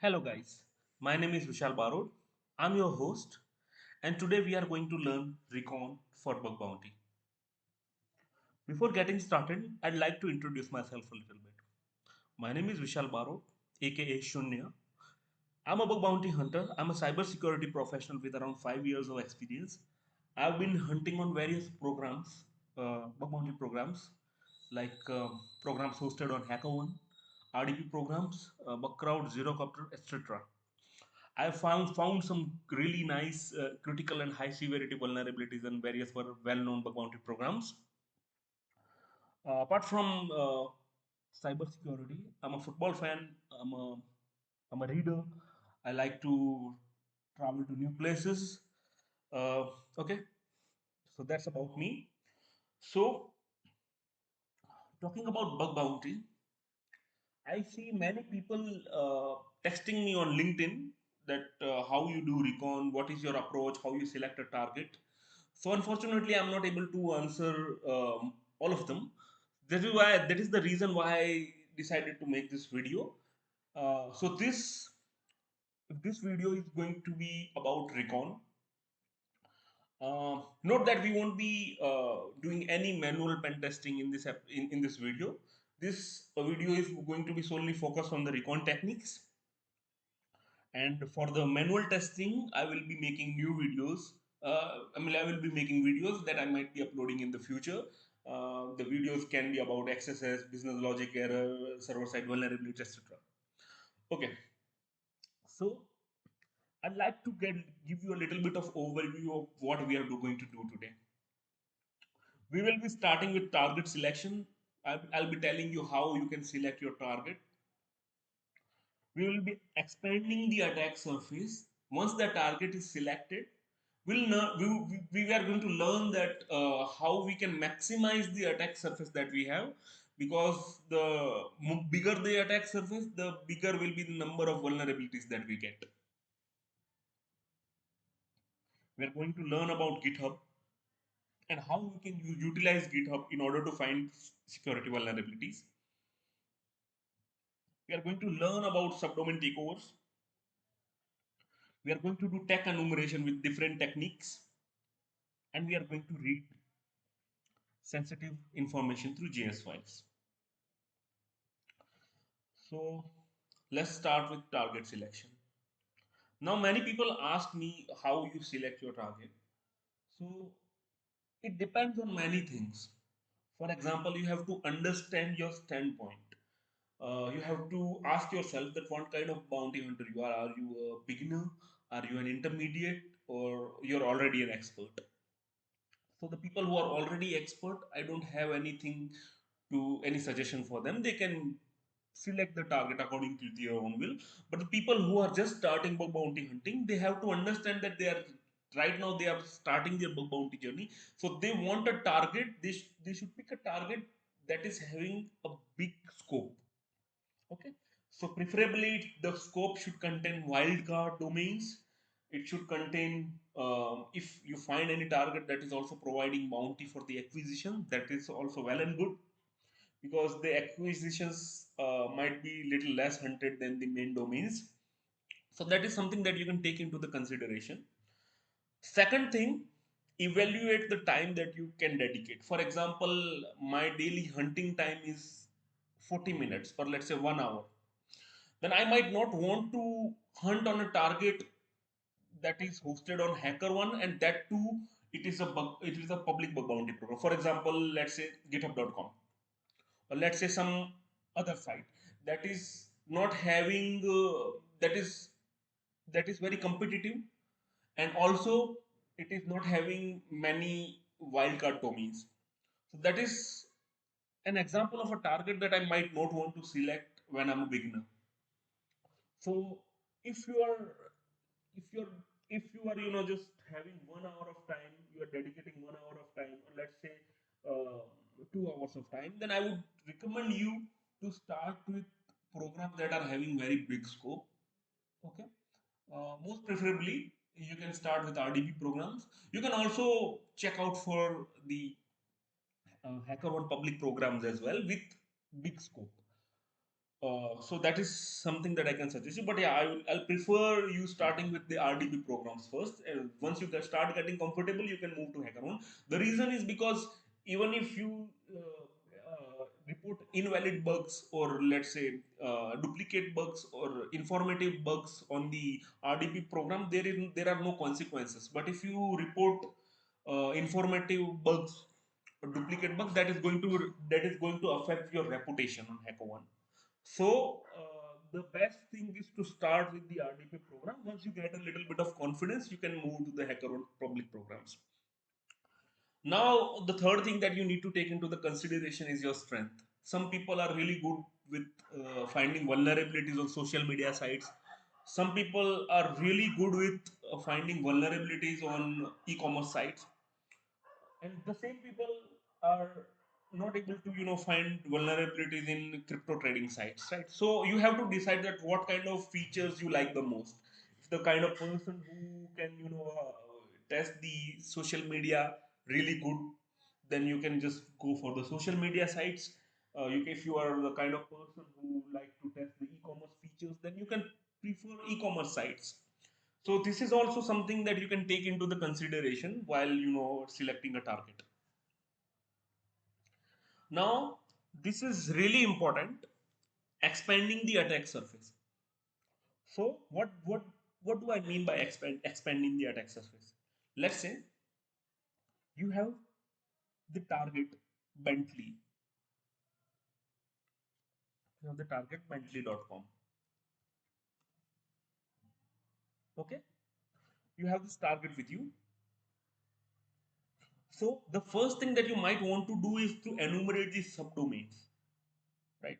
Hello guys, my name is Vishal Barod. I'm your host and today we are going to learn Recon for bug bounty. Before getting started, I'd like to introduce myself a little bit. My name is Vishal Barod, aka Shunya. I'm a bug bounty hunter. I'm a cybersecurity professional with around 5 years of experience. I've been hunting on various programs, bug bounty programs, like programs hosted on HackerOne, RDP programs, Bugcrowd, Zerocopter, etc. I found some really nice critical and high severity vulnerabilities in various well-known bug bounty programs. Apart from cybersecurity, I'm a football fan. I'm a reader. I like to travel to new places. Uh, okay, so that's about me. So talking about bug bounty, I see many people texting me on LinkedIn that how you do recon, what is your approach, how you select a target. So unfortunately, I'm not able to answer all of them. That is the reason why I decided to make this video. So this video is going to be about recon. Note that we won't be doing any manual pen testing in in this video. This video is going to be solely focused on the recon techniques. And for the manual testing, I will be making new videos. I will be making videos that I might be uploading in the future. The videos can be about XSS, business logic error, server side vulnerability, etc. Okay, so I'd like to give you a little bit of overview of what we are going to do today. We will be starting with target selection. I'll be telling you how you can select your target. We will be expanding the attack surface. Once the target is selected, we are going to learn that how we can maximize the attack surface that we have, because the bigger the attack surface, the bigger will be the number of vulnerabilities that we get. We are going to learn about GitHub and how we can utilize GitHub in order to find security vulnerabilities. We are going to learn about subdomain takeovers. We are going to do tech enumeration with different techniques, and we are going to read sensitive information through JS files. So let's start with target selection. Now, many people ask me how you select your target. So it depends on many things. For example, you have to understand your standpoint. You have to ask yourself that what kind of bounty hunter you are. Are you a beginner? Are you an intermediate? Or you're already an expert? So the people who are already expert, I don't have anything to any suggestion for them. They can select the target according to their own will. But the people who are just starting bug bounty hunting, they have to understand that they are right now they are starting their bug bounty journey. So they want a target. They should pick a target that is having a big scope. Okay, so preferably the scope should contain wildcard domains. It should contain, if you find any target that is also providing bounty for the acquisition, that is also well and good, because the acquisitions might be little less hunted than the main domains. So that is something that you can take into the consideration. Second thing, evaluate the time that you can dedicate. For example, my daily hunting time is 40 minutes, or let's say 1 hour. Then I might not want to hunt on a target that is hosted on HackerOne, and that too it is a public bug bounty program. For example, let's say github.com, or let's say some other site that is not having that is very competitive, and also it is not having many wildcard domains. So that is an example of a target that I might not want to select when I'm a beginner. So if you are if you're if you are just having 1 hour of time, you are dedicating 1 hour of time, or let's say 2 hours of time, then I would recommend you to start with programs that are having very big scope. Okay, most preferably you can start with RDP programs. You can also check out for the HackerOne public programs as well with big scope. So that is something that I can suggest you. But yeah, I'll prefer you starting with the RDP programs first. And once you start getting comfortable, you can move to hackathon. The reason is because even if you report invalid bugs, or let's say duplicate bugs or informative bugs on the RDP program, there are no consequences. But if you report informative bugs or duplicate bugs, that is going to affect your reputation on HackerOne. So the best thing is to start with the RDP program. Once you get a little bit of confidence, you can move to the HackerOne public programs. Now, the third thing that you need to take into the consideration is your strength. Some people are really good with finding vulnerabilities on social media sites. Some people are really good with finding vulnerabilities on e-commerce sites, and the same people are not able to find vulnerabilities in crypto trading sites, right? So you have to decide that what kind of features you like the most. If the kind of person who can test the social media really good, then you can just go for the social media sites. If you are the kind of person who like to test the e-commerce features, then you can prefer e-commerce sites. So this is also something that you can take into the consideration while selecting a target. Now, this is really important. Expanding the attack surface. So what do I mean by expanding the attack surface? Let's say you have the target Bentley. You have the target Bentley.com. Okay, you have this target with you. So the first thing that you might want to do is to enumerate these subdomains, right?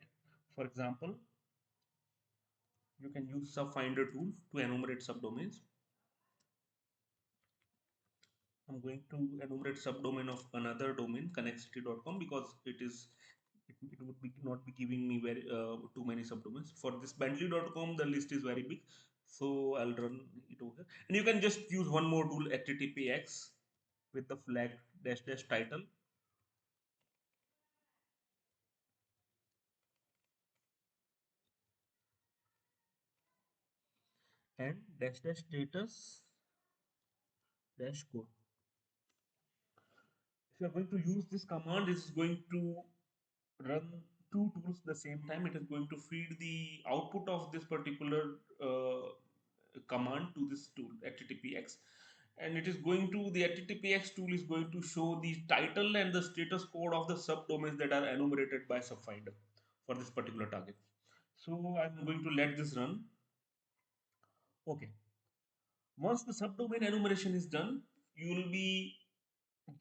For example, you can use subfinder tool to enumerate subdomains. I'm going to enumerate subdomain of another domain, connexity.com, because it would be not be giving me very too many subdomains. For this bentley.com, the list is very big, so I'll run it over here. And you can just use one more tool, httpx, with the flag dash dash title and dash dash status dash code. If you are going to use this command, this is going to run two tools at the same time. It is going to feed the output of this particular uh, command to this tool httpx, and it is going to the httpx tool is going to show the title and the status code of the subdomains that are enumerated by subfinder for this particular target. So I'm going to let this run. Okay, once the subdomain enumeration is done, you will be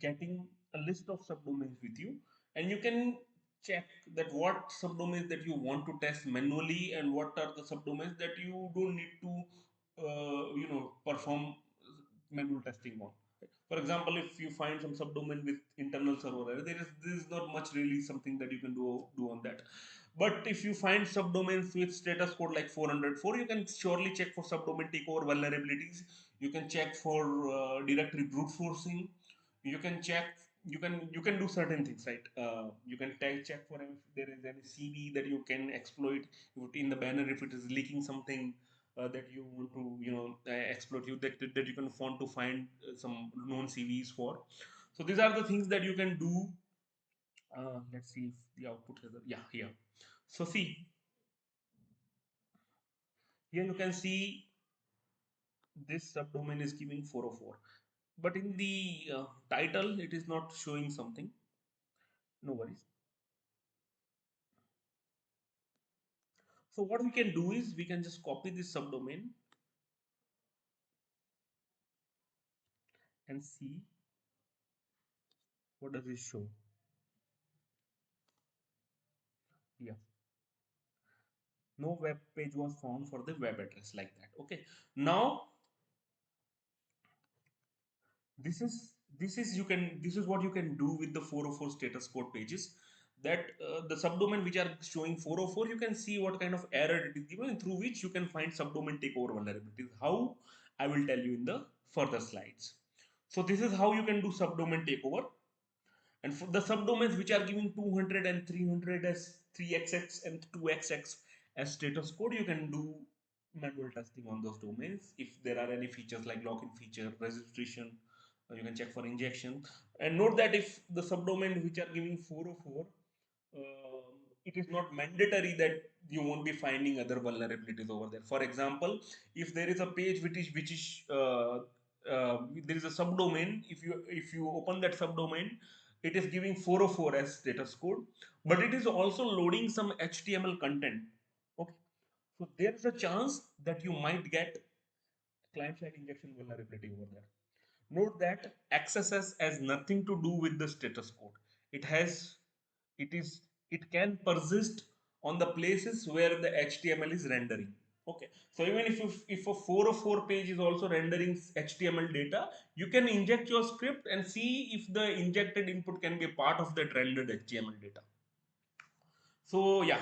getting a list of subdomains with you, and you can check that what subdomains that you want to test manually and what are the subdomains that you don't need to perform manual testing on. For example, if you find some subdomain with internal server error, there is not much really something that you can do on that. But if you find subdomains with status code like 404, you can surely check for subdomain takeover vulnerabilities. You can check for directory brute forcing. You can check. You can do certain things, right? You can check for if there is any CV that you can exploit. In the banner, if it is leaking something that you want to exploit, that you can want to find some known CVs for. So these are the things that you can do. Let's see if the output has yeah, here. So see, here you can see this subdomain is giving 404, but in the title it is not showing something. No worries. So what we can do is we can just copy this subdomain and see what does it show. Yeah, no web page was found for the web address, like that. Okay, now this is what you can do with the 404 status code pages, that the subdomain which are showing 404, you can see what kind of error it is given, and through which you can find subdomain takeover vulnerabilities. How? I will tell you in the further slides. So this is how you can do subdomain takeover. And for the subdomains which are giving 200 and 300 as 3xx and 2xx, as status code, you can do manual testing on those domains. If there are any features like login feature, registration, you can check for injection. And note that if the subdomain which are giving 404, it is not mandatory that you won't be finding other vulnerabilities over there. For example, if there is a page which is there is a subdomain, if you open that subdomain, it is giving 404 as status code, but it is also loading some HTML content. Okay, so there is a chance that you might get client-side injection vulnerability over there. Note that XSS has nothing to do with the status code. It has, it is, it can persist on the places where the HTML is rendering. Okay, so even if a 404 page is also rendering HTML data, you can inject your script and see if the injected input can be a part of that rendered HTML data. So yeah,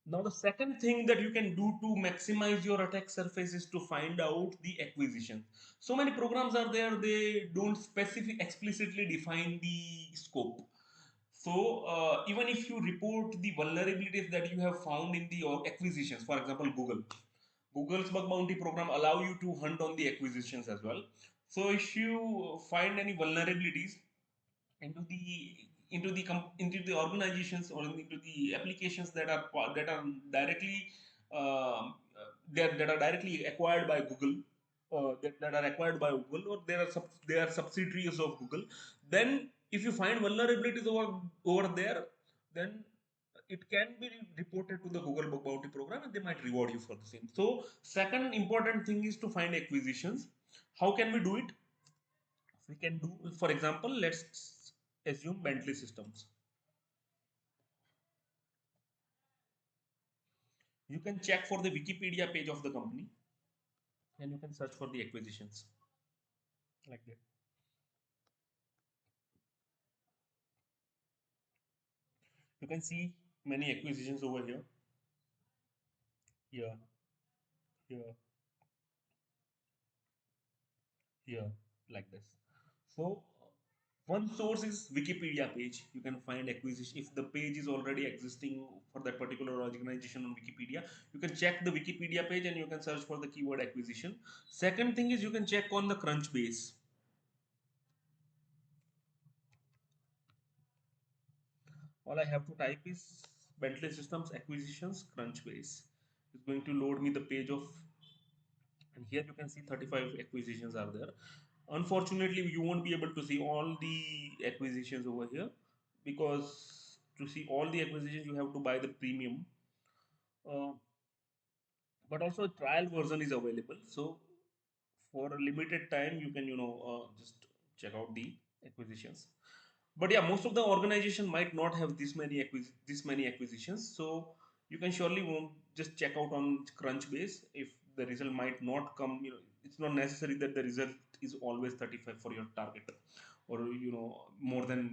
now the second thing that you can do to maximize your attack surface is to find out the acquisition. So many programs are there, they don't specific explicitly define the scope. So even if you report the vulnerabilities that you have found in the acquisitions, for example, Google's bug bounty program allow you to hunt on the acquisitions as well. So if you find any vulnerabilities into the into the organizations or into the applications that are directly that are directly acquired by Google, that are acquired by Google, or they are subsidiaries of Google, then if you find vulnerabilities over there, then it can be reported to the Google bug bounty program and they might reward you for the same. So second important thing is to find acquisitions. How can we do it? We can do, for example, let's assume Bentley systems. You can check for the Wikipedia page of the company and you can search for the acquisitions like that. You can see many acquisitions over here, here, here, here, like this. So one source is Wikipedia page. You can find acquisition if the page is already existing for that particular organization on Wikipedia. You can check the Wikipedia page and you can search for the keyword acquisition. Second thing is you can check on the Crunchbase. All I have to type is Bentley Systems Acquisitions Crunchbase. It's going to load me the page of, and here you can see 35 acquisitions are there. Unfortunately, you won't be able to see all the acquisitions over here because to see all the acquisitions you have to buy the premium. Uh, but also trial version is available. So for a limited time, you can just check out the acquisitions. But yeah, most of the organization might not have this many acquisitions, so you can surely won't just check out on Crunchbase. If the result might not come, it's not necessary that the result is always 35 for your target, or more than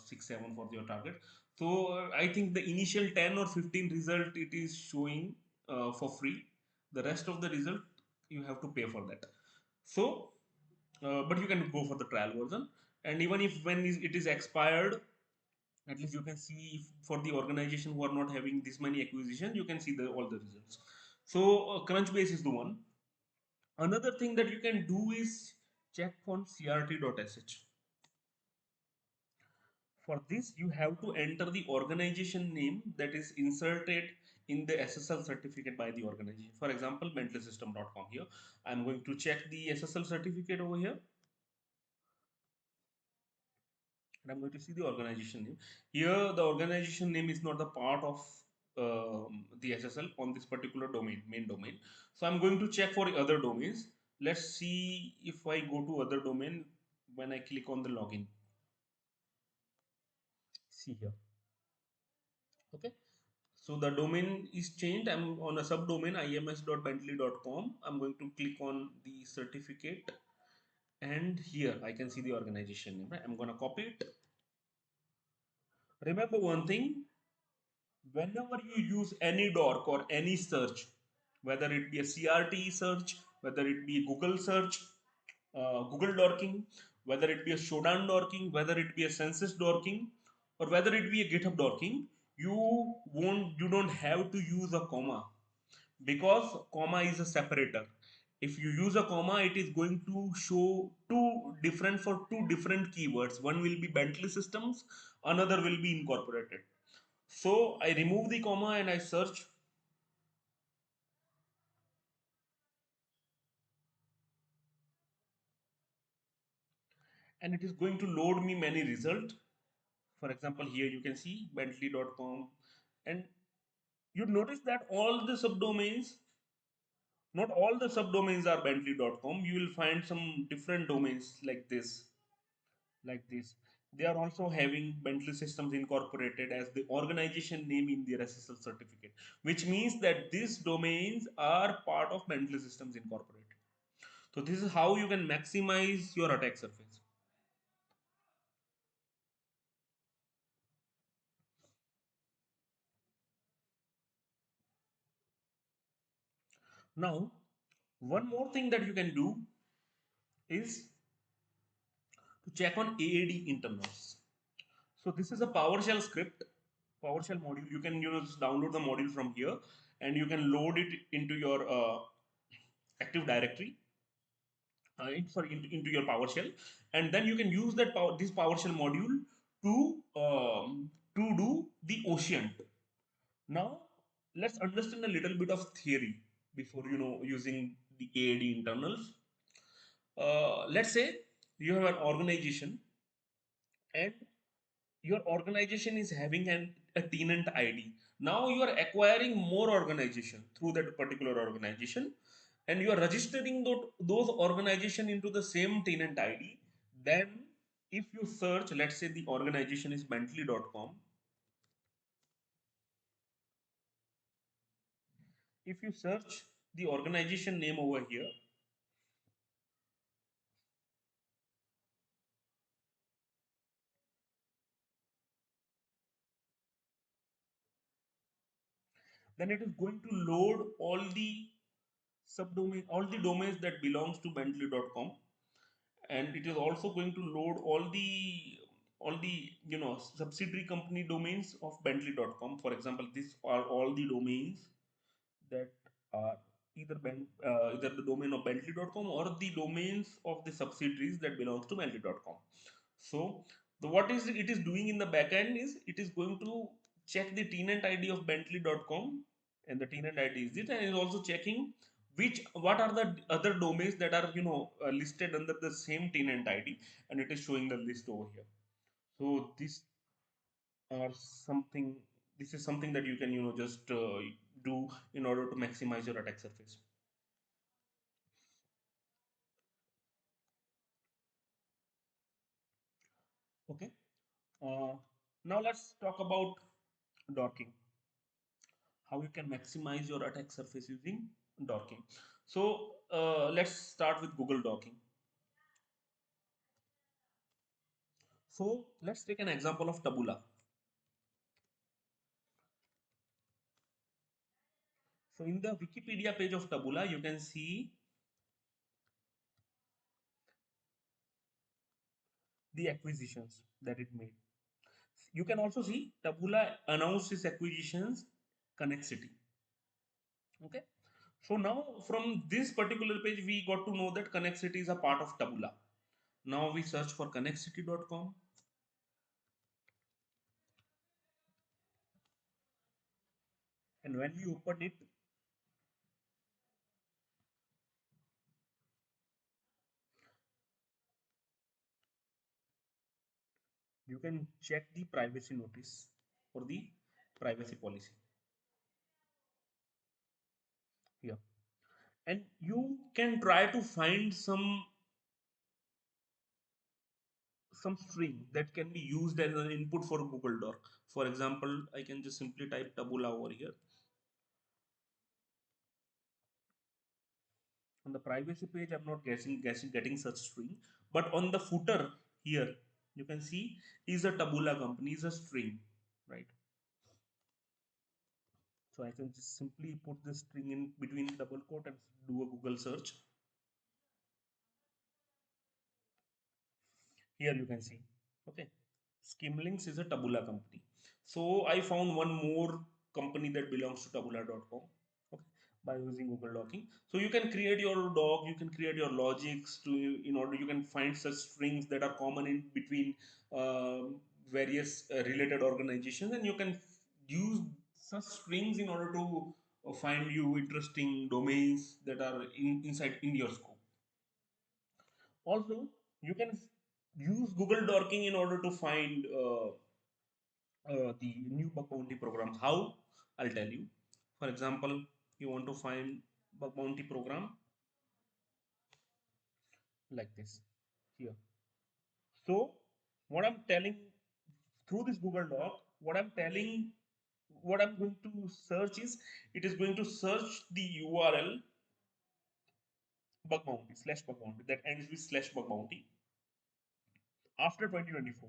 6 7 for your target. So I think the initial 10 or 15 result it is showing for free. The rest of the result you have to pay for that. So but you can go for the trial version, and even if when it is expired, at least you can see if for the organization who are not having this many acquisitions, you can see all the results. So Crunchbase is the one. Another thing that you can do is check on crt.sh. For this you have to enter the organization name that is inserted in the SSL certificate by the organization. For example, bentlysystem.com. Here I'm going to check the SSL certificate over here, and I'm going to see the organization name. Here, the organization name is not the part of the SSL on this particular domain, main domain. So I'm going to check for other domains. Let's see if I go to other domain when I click on the login. See here. Okay. So the domain is changed. I'm on a subdomain ims.bentley.com. I'm going to click on the certificate, and here I can see the organization name. Right? I'm going to copy it. Remember one thing, whenever you use any dork or any search, whether it be a CRT search, whether it be Google search, Google dorking, whether it be a Shodan dorking, whether it be a census dorking, or whether it be a GitHub dorking, You don't have to use a comma, because comma is a separator. If you use a comma, it is going to show two different keywords. One will be Bentley systems, another will be incorporated. So I remove the comma and I search, and it is going to load me many results. For example, here you can see bentley.com, and you notice that all the subdomains, not all the subdomains are bentley.com. You will find some different domains like this. They are also having Bentley Systems Incorporated as the organization name in their SSL certificate, which means that these domains are part of Bentley Systems Incorporated. So this is how you can maximize your attack surface. Now, one more thing that you can do is to check on AAD internals. So this is a PowerShell script, PowerShell module. You can just download the module from here, and you can load it into your Active Directory. Into your PowerShell, and then you can use this PowerShell module to do the Ocean. Now, let's understand a little bit of theory before using the AAD internals. Let's say you have an organization, and your organization is having a tenant ID. Now you are acquiring more organization through that particular organization, and you are registering those organization into the same tenant ID. Then if you search, let's say the organization is bentley.com. If you search the organization name over here, then it is going to load all the domains that belongs to bentley.com, and it is also going to load all the subsidiary company domains of bentley.com. For example, these are all the domains that are either the domain of bentley.com or the domains of the subsidiaries that belongs to bentley.com. So what is it is doing in the backend is it is going to check the tenant ID of bentley.com, and the tenant ID is it, and is also checking what are the other domains that are listed under the same tenant ID, and it is showing the list over here. So are something this is something that you can just do in order to maximize your attack surface. Okay. uh, Now let's talk about docking, how you can maximize your attack surface using docking. So let's start with Google Docking. So let's take an example of Taboola. So in the Wikipedia page of Taboola, you can see the acquisitions that it made. You can also see Taboola announced its acquisitions Connexity. Okay. So now from this particular page, we got to know that Connexity is a part of Taboola. Now we search for connexity.com, and when we open it, you can check the privacy notice or the privacy policy here, and you can try to find some string that can be used as an input for Google Doc. For example, I can just simply type Taboola over here. On the privacy page, I'm not getting such string, but on the footer here, you can see is a Taboola company, is a string, right? So I can just simply put this string in between double quote and do a Google search. Here you can see, okay, Skimlinks is a Taboola company. So I found one more company that belongs to tabula.com, okay, by using Google Docking. So you can create your doc, you can create your logics to, in order you can find such strings that are common in between various related organizations, and you can use such strings in order to find you interesting domains that are inside in your scope. Also, you can use Google Docking in order to find the new bug bounty programs. How? I'll tell you. For example, you want to find bug bounty program like this here. So, what I'm telling through this Google Doc, what I'm going to search is, it is going to search the URL bug bounty slash bug bounty that ends with slash bug bounty after 2024.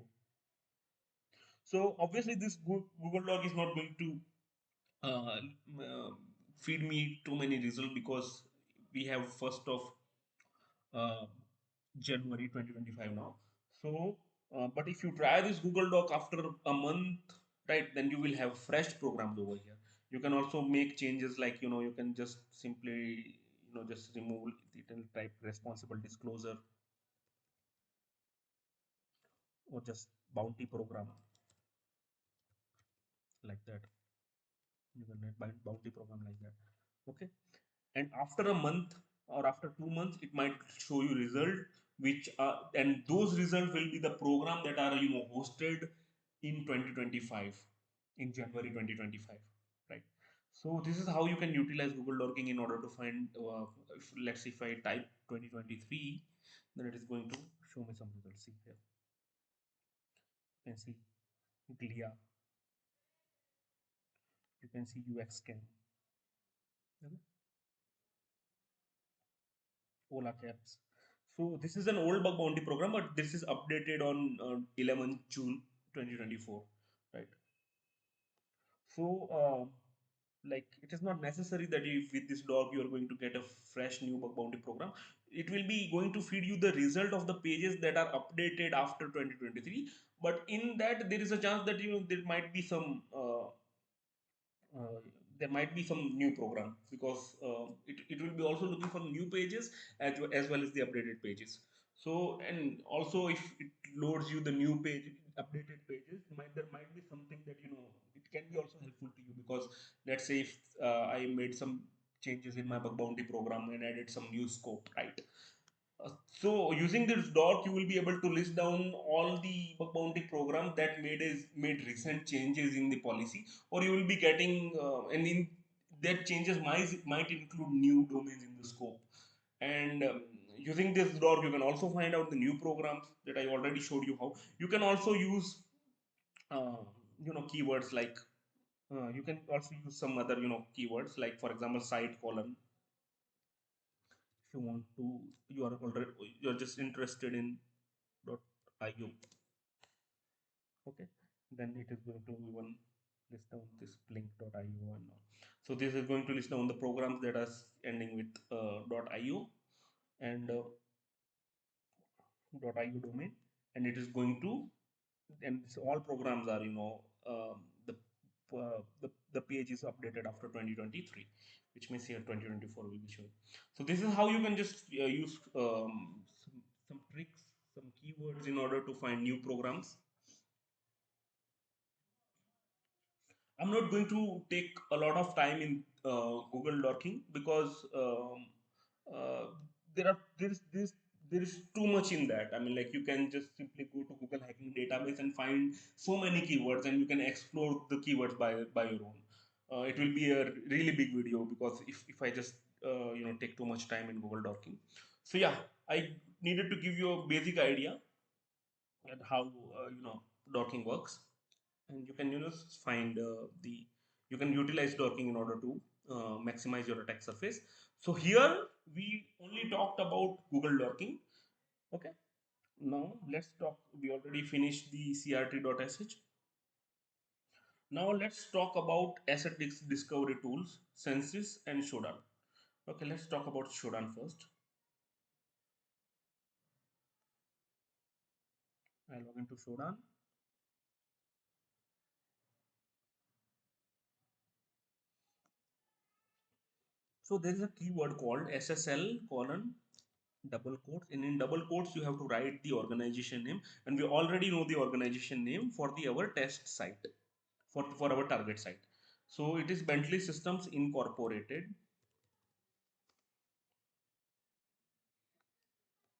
So obviously this Google Doc is not going to uh, uh, feed me too many results because we have 1st of uh, January 2025 now. So, but if you try this Google Doc after a month, right, then you will have fresh programs over here. You can also make changes like, you can just simply, just remove it and type responsible disclosure or just bounty program like that. You can write bounty program like that. Okay. And after a month or after 2 months it might show you result, which and those results will be the program that are hosted in 2025, in January 2025, right? So this is how you can utilize Google Docking in order to find if, let's say if I type 2023, then it is going to show me some results. See here, you can see glia, you can see UX scan, okay? Ola caps. So this is an old bug bounty program, but this is updated on 11 June 2024, right? So like it is not necessary that if with this dog you are going to get a fresh new bug bounty program. It will be going to feed you the result of the pages that are updated after 2023. But in that there is a chance that there might be some uh, there might be some new program because it will be also looking for new pages as well as the updated pages. So, and also if it loads you the new page, updated pages, there might be something that it can be also helpful to you, because let's say if I made some changes in my bug bounty program and added some new scope, right? So using this doc, you will be able to list down all the bug bounty programs that made recent changes in the policy, or you will be getting and in that changes might include new domains in the scope. And using this doc, you can also find out the new programs that I already showed you how. You can also use uh, keywords like you can also use some other keywords like, for example, site colon. If you want to, you're just interested in .io, okay, then it is going to even list down this blink.io and all. So this is going to list down the programs that are ending with .io and .io domain, and it is going to, and all programs are the page is updated after 2023, which means here 2024 will be showing. So this is how you can just use some tricks, some keywords in order to find new programs. I'm not going to take a lot of time in Google Docking because uh, there is too much in that. I mean, like you can just simply go to Google Hacking Database and find so many keywords, and you can explore the keywords by your own. It will be a really big video because if I just take too much time in Google Docking. So yeah, I needed to give you a basic idea and how docking works, and you can find the you can utilize docking in order to maximize your attack surface. So here we only talked about Google docking, okay. Now let's talk, we already finished the crt.sh. Now let's talk about asset discovery tools, census and shodan. Okay, let's talk about shodan first. I log into shodan. So there is a keyword called SSL colon double quotes, and in double quotes you have to write the organization name, and we already know the organization name for the our test site, for our target site. So it is Bentley Systems Incorporated.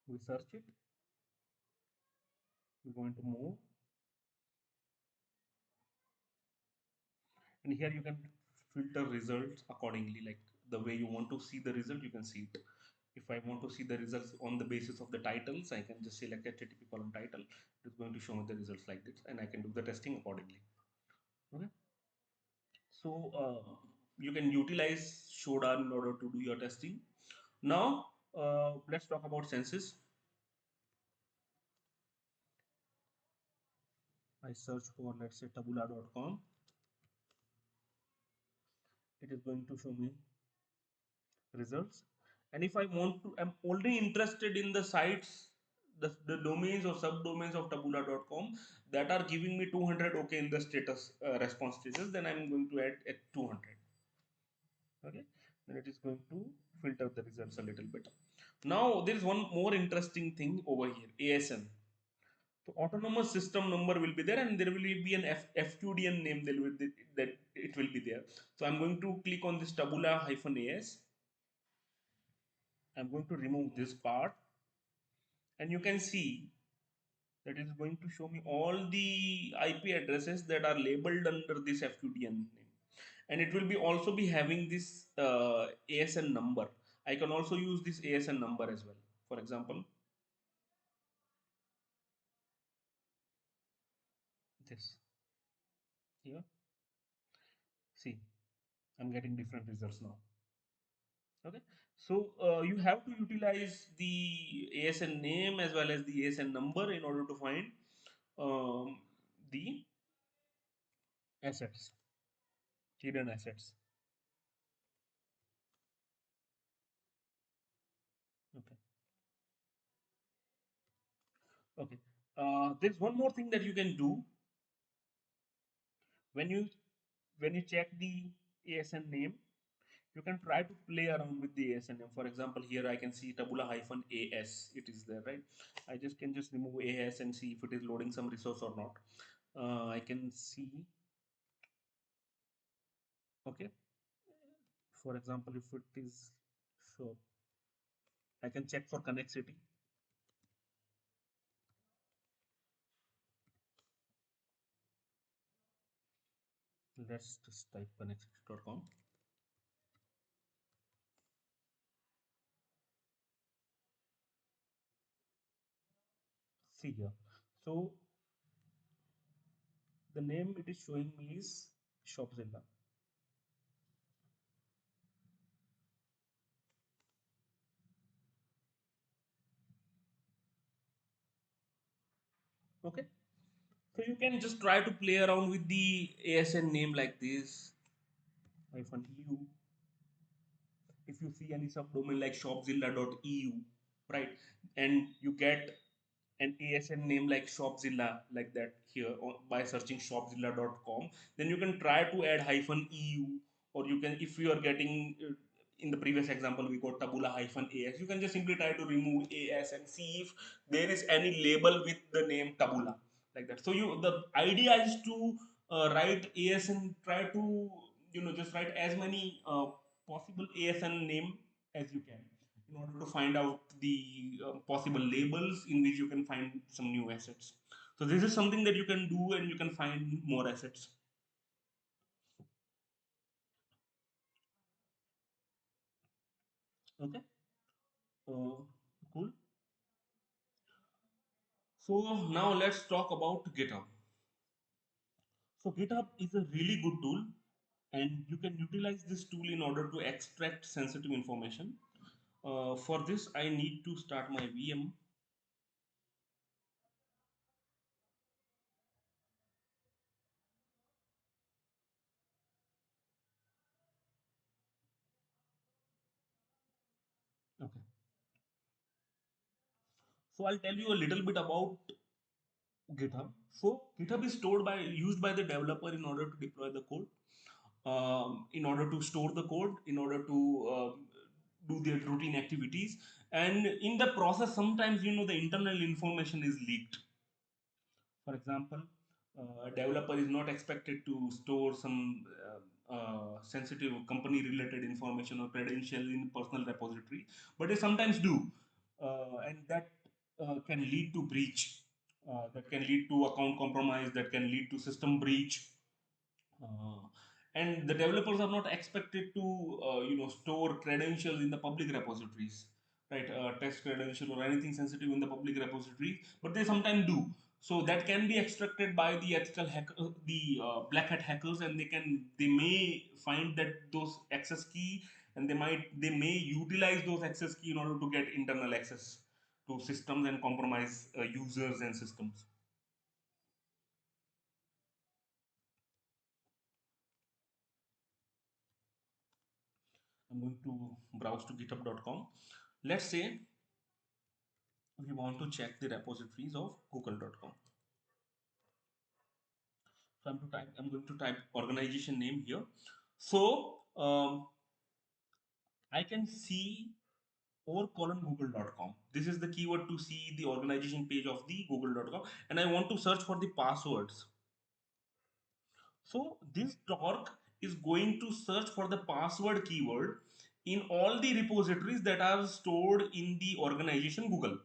We search it, we're going to move, and here you can filter results accordingly, like the way you want to see the result you can see it. If I want to see the results on the basis of the titles, I can just select HTTP column title. It is going to show me the results like this, and I can do the testing accordingly. Okay. So you can utilize shodan in order to do your testing. Now let's talk about census. I search for, let's say, tabula.com. It is going to show me results. And if I want to, I'm only interested in the sites, the domains or subdomains of tabula.com that are giving me 200 okay in the status response status, then I'm going to add at 200. Okay, then it is going to filter the results a little bit. Now there is one more interesting thing over here, ASN. So autonomous system number will be there, and there will be an FQDN name that it will be there. So I'm going to click on this tabula hyphen AS. I'm going to remove this part, and you can see that it is going to show me all the IP addresses that are labeled under this FQDN name, and it will be also be having this ASN number. I can also use this ASN number as well. For example, this here. See, I'm getting different results now. Okay, so you have to utilize the ASN name as well as the ASN number in order to find the assets, hidden assets. Okay, okay. There's one more thing that you can do when you check the ASN name. You can try to play around with the ASN name. For example, here I can see tabula hyphen AS. It is there, right? I just can just remove AS and see if it is loading some resource or not. I can see. Okay, for example, if it is, so I can check for connectivity. Let's just type connectivity.com. See here. So the name it is showing me is Shopzilla. Okay. So you can just try to play around with the ASN name like this hyphen EU. If you see any subdomain like shopzilla.eu, right, and you get an ASN name like Shopzilla like that here by searching shopzilla.com, then you can try to add hyphen EU, or you can, if you are getting in the previous example we got tabula hyphen AS, you can just simply try to remove AS and see if there is any label with the name tabula like that. So you, the idea is to write AS and try to, just write as many possible ASN name as you can in order to find out the possible labels in which you can find some new assets. So this is something that you can do, and you can find more assets. Okay, cool. So now let's talk about GitHub. So GitHub is a really good tool, and you can utilize this tool in order to extract sensitive information. For this, I need to start my VM. Okay. So I'll tell you a little bit about GitHub. So GitHub is stored by used by the developer in order to deploy the code. in order to store the code, in order to do their routine activities. And in the process, sometimes the internal information is leaked. For example, a developer is not expected to store some sensitive company related information or credential in personal repository, but they sometimes do. And that can lead to breach, that can lead to account compromise, that can lead to system breach. uh, and the developers are not expected to store credentials in the public repositories, right? Test credential or anything sensitive in the public repository, but they sometimes do. So that can be extracted by the ethical hacker, the black hat hackers, and they may find that those access key, and they may utilize those access key in order to get internal access to systems and compromise users and systems. I'm going to browse to github.com. Let's say we want to check the repositories of google.com. So I'm going to type organization name here. So I can see or colon google.com. This is the keyword to see the organization page of the google.com, and I want to search for the passwords. So this torque is going to search for the password keyword in all the repositories that are stored in the organization Google,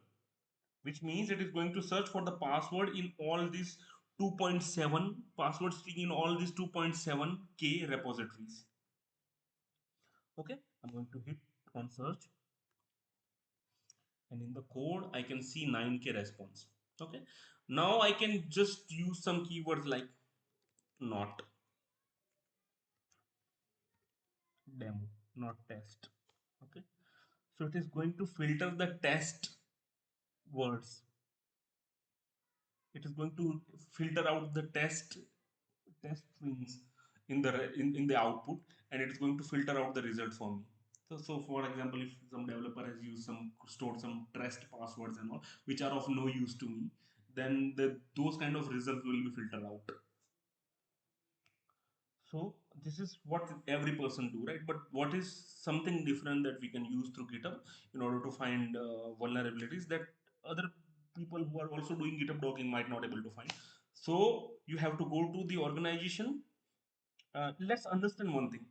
which means it is going to search for the password in all these 2.7 password string in all these 2.7k repositories. Okay, I'm going to hit on search, and in the code I can see 9k response. Okay, now I can just use some keywords like not demo, not test. Okay, so it is going to filter the test words. It is going to filter out the test strings in the output, and it is going to filter out the result for me. So for example, if some developer has used some stored some trust passwords and all which are of no use to me, then those kind of results will be filtered out. So this is what every person do, right? But what is something different that we can use through GitHub in order to find vulnerabilities that other people who are also doing GitHub dogging might not able to find? So you have to go to the organization. Let's understand one thing.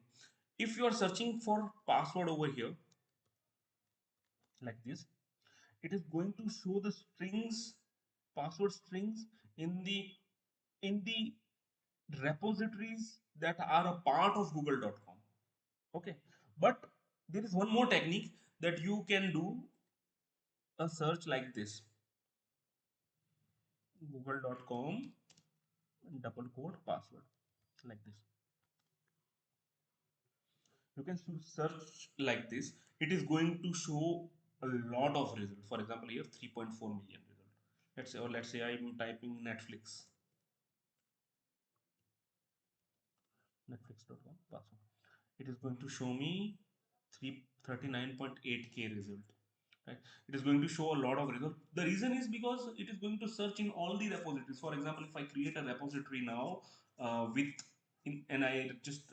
If you are searching for password over here like this, it is going to show the strings, password strings in the repositories that are a part of google.com. Okay, but there is one more technique that you can do a search like this: google.com double quote password, like this. You can search like this. It is going to show a lot of results. For example, here 3.4 million result. Let's say I'm typing netflix.com password. It is going to show me 339.8k result, right? It is going to show a lot of results. The reason is because it is going to search in all the repositories. For example, if I create a repository now and I just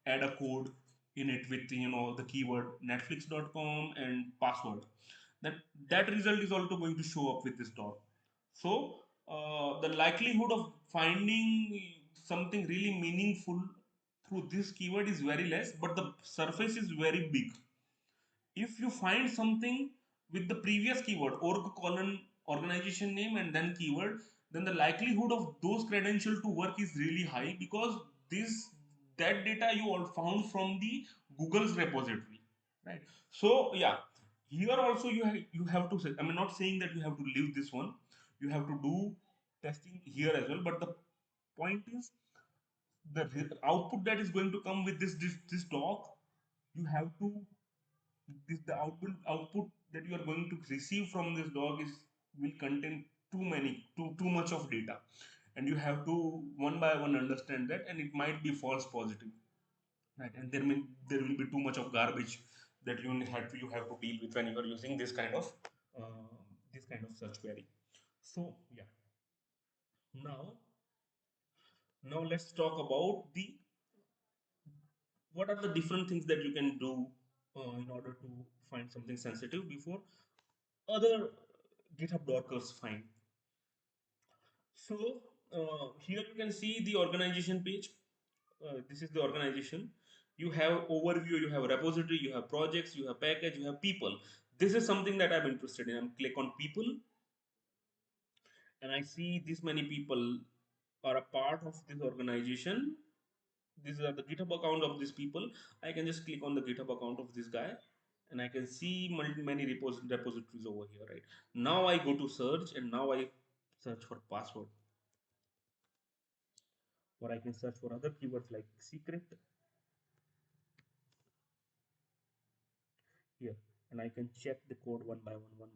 add a code in it with the keyword netflix.com and password, that that result is also going to show up with this dot. So the likelihood of finding something really meaningful through this keyword is very less, but the surface is very big. If you find something with the previous keyword org colon organization name and then keyword, then the likelihood of those credential to work is really high, because this that data you all found from the google's repository, right? So yeah, here also you have to say, I'm not saying that you have to leave this one, you have to do testing here as well, but the point is the output that is going to come with this doc, you have to the output that you are going to receive from this dog is will contain too much of data, and you have to one by one understand that, and it might be false positive, right? And there will be too much of garbage that you have to deal with when you are using uh, this kind of search query. So yeah, now now let's talk about the what are the different things that you can do in order to find something sensitive before other GitHub Dockers find. So here you can see the organization page. This is the organization. You have overview, you have repository, you have projects, you have package, you have people. This is something that I'm interested in. I'm click on people, and I see this many people are a part of this organization. These are the GitHub account of these people. I can just click on the GitHub account of this guy, and I can see many repositories over here. Right now, I go to search, and now I search for password, or I can search for other keywords like secret here, and I can check the code one by one.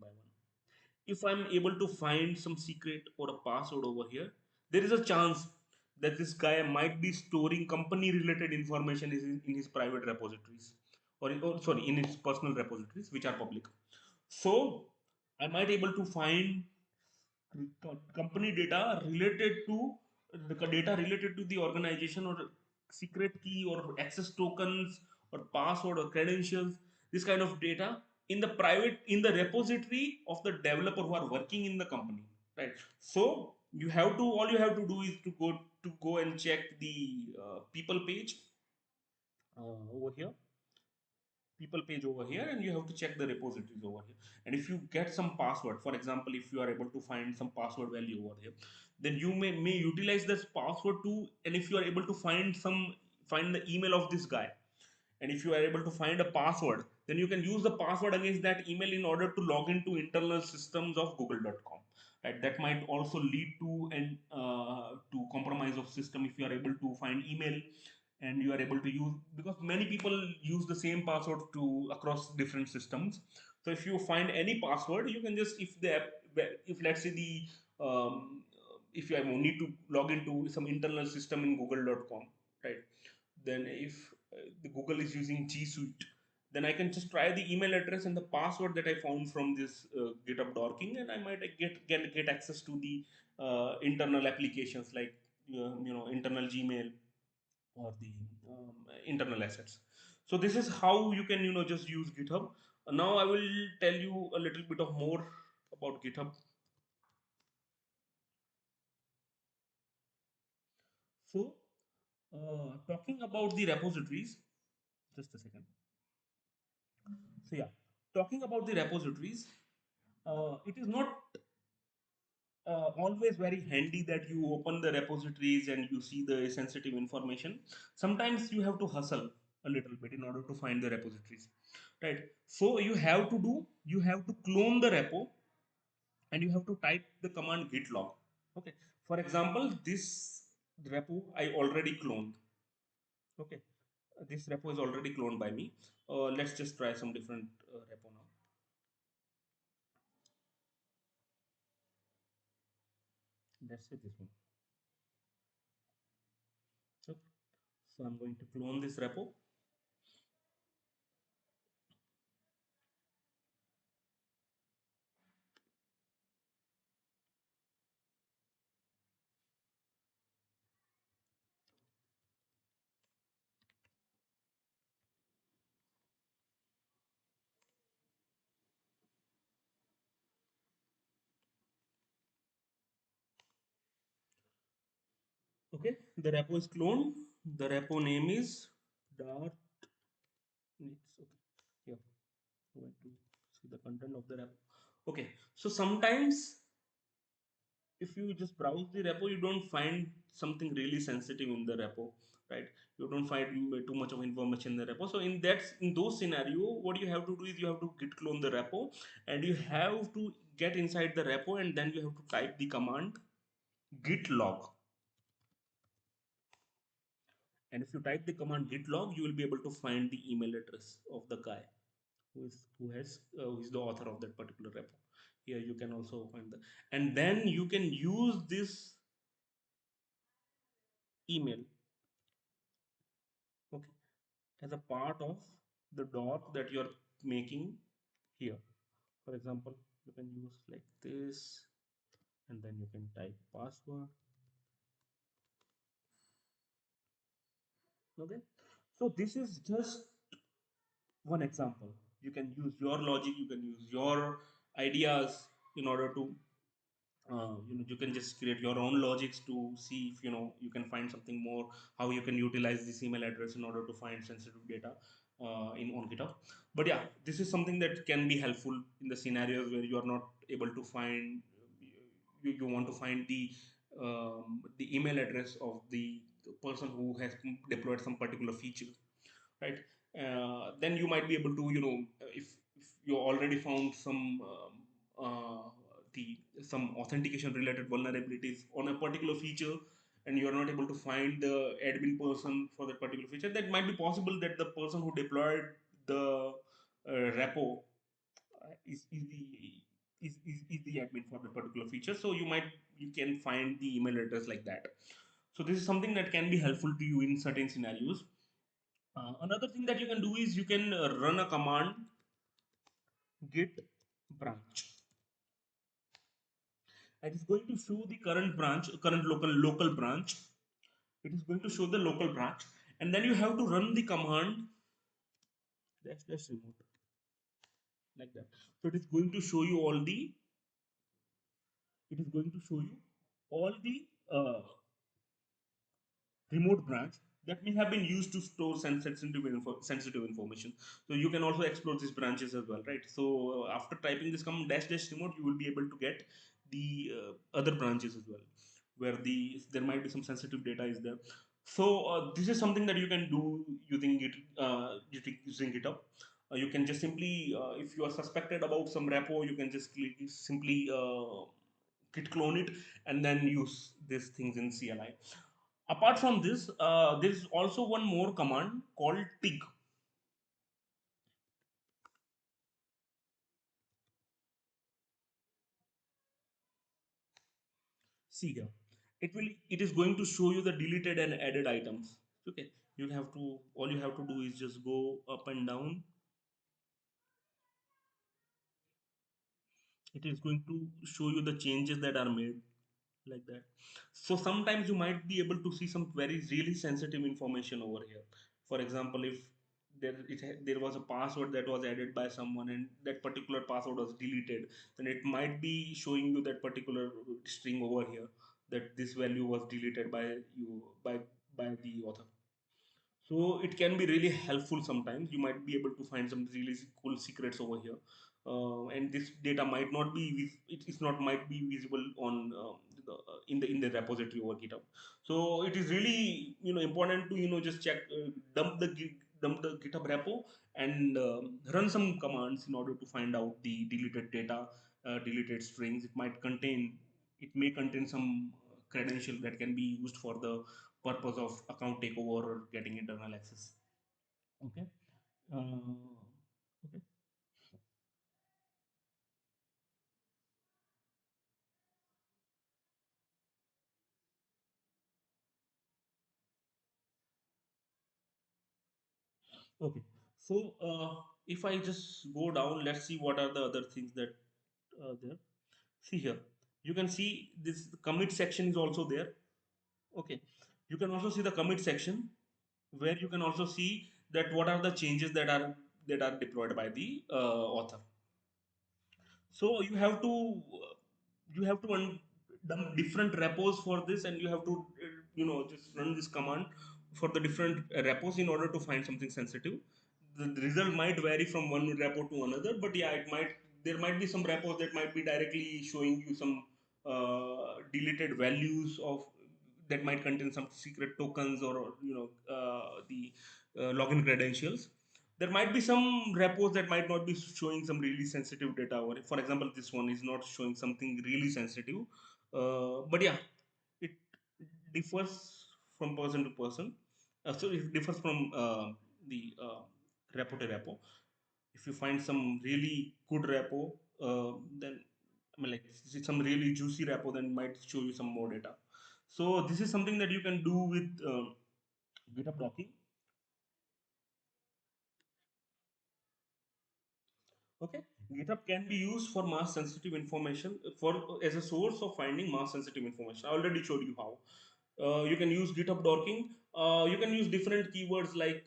If I'm able to find some secret or a password over here, there is a chance that this guy might be storing company related information in his private repositories, or sorry, in his personal repositories which are public. So I might able to find company data related to the data related to the organization, or secret key or access tokens or password or credentials, this kind of data in the private, in the repository of the developer who are working in the company, right? So you have to, all you have to do is to go and check the people page over here, people page over here, and you have to check the repositories over here. And if you get some password, for example, if you are able to find some password value over here, then you may utilize this password to, and if you are able to find the email of this guy, and if you are able to find a password, then you can use the password against that email in order to log into internal systems of google.com, right? That might also lead to an to compromise of system if you are able to find email and you are able to use, because many people use the same password to across different systems. So if you find any password, you can just, if the if let's say the if you need to log into some internal system in google.com, right? Then if the Google is using G Suite, then I can just try the email address and the password that I found from this GitHub dorking, and I might get access to the internal applications like internal Gmail or the internal assets. So this is how you can just use GitHub. Now I will tell you a little bit of more about GitHub. So talking about the repositories, just a second. So yeah, talking about the repositories, it is not always very handy that you open the repositories and you see the sensitive information. Sometimes you have to hustle a little bit in order to find the repositories, right? So you have to clone the repo, and you have to type the command git log. Okay, for example, this repo I already cloned. Okay, this repo is already cloned by me. Let's just try some different repo now. Let's say this one. Okay. So I'm going to clone this repo. Okay, the repo is cloned. The repo name is dart. It's okay. Here, I'm going to see the content of the repo. Okay, so sometimes if you just browse the repo, you don't find something really sensitive in the repo, right? You don't find too much of information in the repo. So in those scenario, what you have to do is you have to git clone the repo, and you have to get inside the repo, and then you have to type the command git log. And if you type the command git log, you will be able to find the email address of the guy who is the author of that particular repo. Here you can also find the, and then you can use this email, okay, as a part of the doc that you're making here. For example, you can use like this, and then you can type password. Okay, So this is just one example. You can use your logic, you can use your ideas in order to you can just create your own logics to see if you can find something more, how you can utilize this email address in order to find sensitive data in on GitHub. But yeah, this is something that can be helpful in the scenarios where you are not able to find, you want to find the email address of the person who has deployed some particular feature, right? Then you might be able to, if you already found the some authentication related vulnerabilities on a particular feature, and you are not able to find the admin person for that particular feature, that might be possible that the person who deployed the repo is the admin for the particular feature. So you can find the email address like that. So this is something that can be helpful to you in certain scenarios. Another thing that you can do is you can run a command git branch. It is going to show the current local branch. It is going to show the local branch, and then you have to run the command dash dash remote like that. So it is going to show you all the. It is going to show you all the remote branch that may have been used to store sensitive information. So you can also explore these branches as well, right? So after typing this command dash dash remote, you will be able to get the other branches as well, where there might be some sensitive data is there. So this is something that you can do using using GitHub. You can just simply, if you are suspected about some repo, you can just simply git clone it and then use these things in CLI. Apart from this, there is also one more command called tig. See here, it is going to show you the deleted and added items. Okay, all you have to do is just go up and down. It is going to show you the changes that are made like that. So sometimes you might be able to see some very really sensitive information over here. For example, if there was a password that was added by someone and that particular password was deleted, then it might be showing you that particular string over here, that this value was deleted by you by the author. So it can be really helpful sometimes. You might be able to find some really cool secrets over here, and this data might not be it is not might be visible on in the repository over GitHub. So it is really important to just check, dump the GitHub repo and run some commands in order to find out the deleted data, deleted strings. It may contain some credential that can be used for the purpose of account takeover or getting internal access. Okay. Okay. Okay. So if I just go down, let's see what are the other things that there. See here, you can see this commit section is also there. Okay. You can also see the commit section where you can also see that what are the changes that are deployed by the author. So you have to dump different repos for this, and you have to just run this command for the different repos in order to find something sensitive. The result might vary from one repo to another, but yeah, there might be some repos that might be directly showing you some deleted values of that might contain some secret tokens or the login credentials. There might be some repos that might not be showing some really sensitive data, or for example this one is not showing something really sensitive, but yeah, it differs from person to person. So it differs from the repo to repo. If you find some really good repo, then I mean, like, some really juicy repo, then might show you some more data. So this is something that you can do with GitHub docking. Okay, GitHub can be used for mass sensitive information, for as a source of finding mass sensitive information. I already showed you how. You can use GitHub docking. You can use different keywords like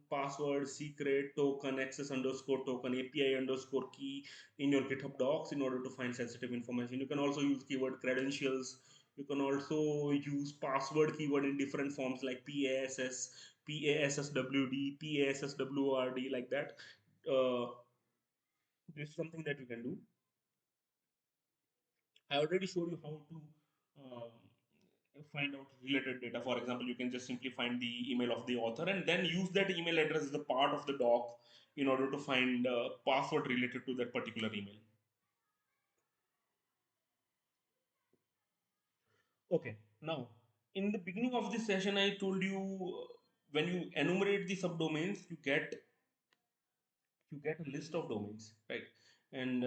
password, secret, token, access underscore token, API underscore key in your GitHub docs in order to find sensitive information. You can also use keyword credentials. You can also use password keyword in different forms like PASS, PASSWD, PASSWRD, like that. Uh, this is something that you can do. I already showed you how to find out related data. For example, you can just simply find the email of the author and then use that email address as a part of the doc in order to find password related to that particular email. Okay, now in the beginning of this session, I told you when you enumerate the subdomains, you get a list of domains, right? And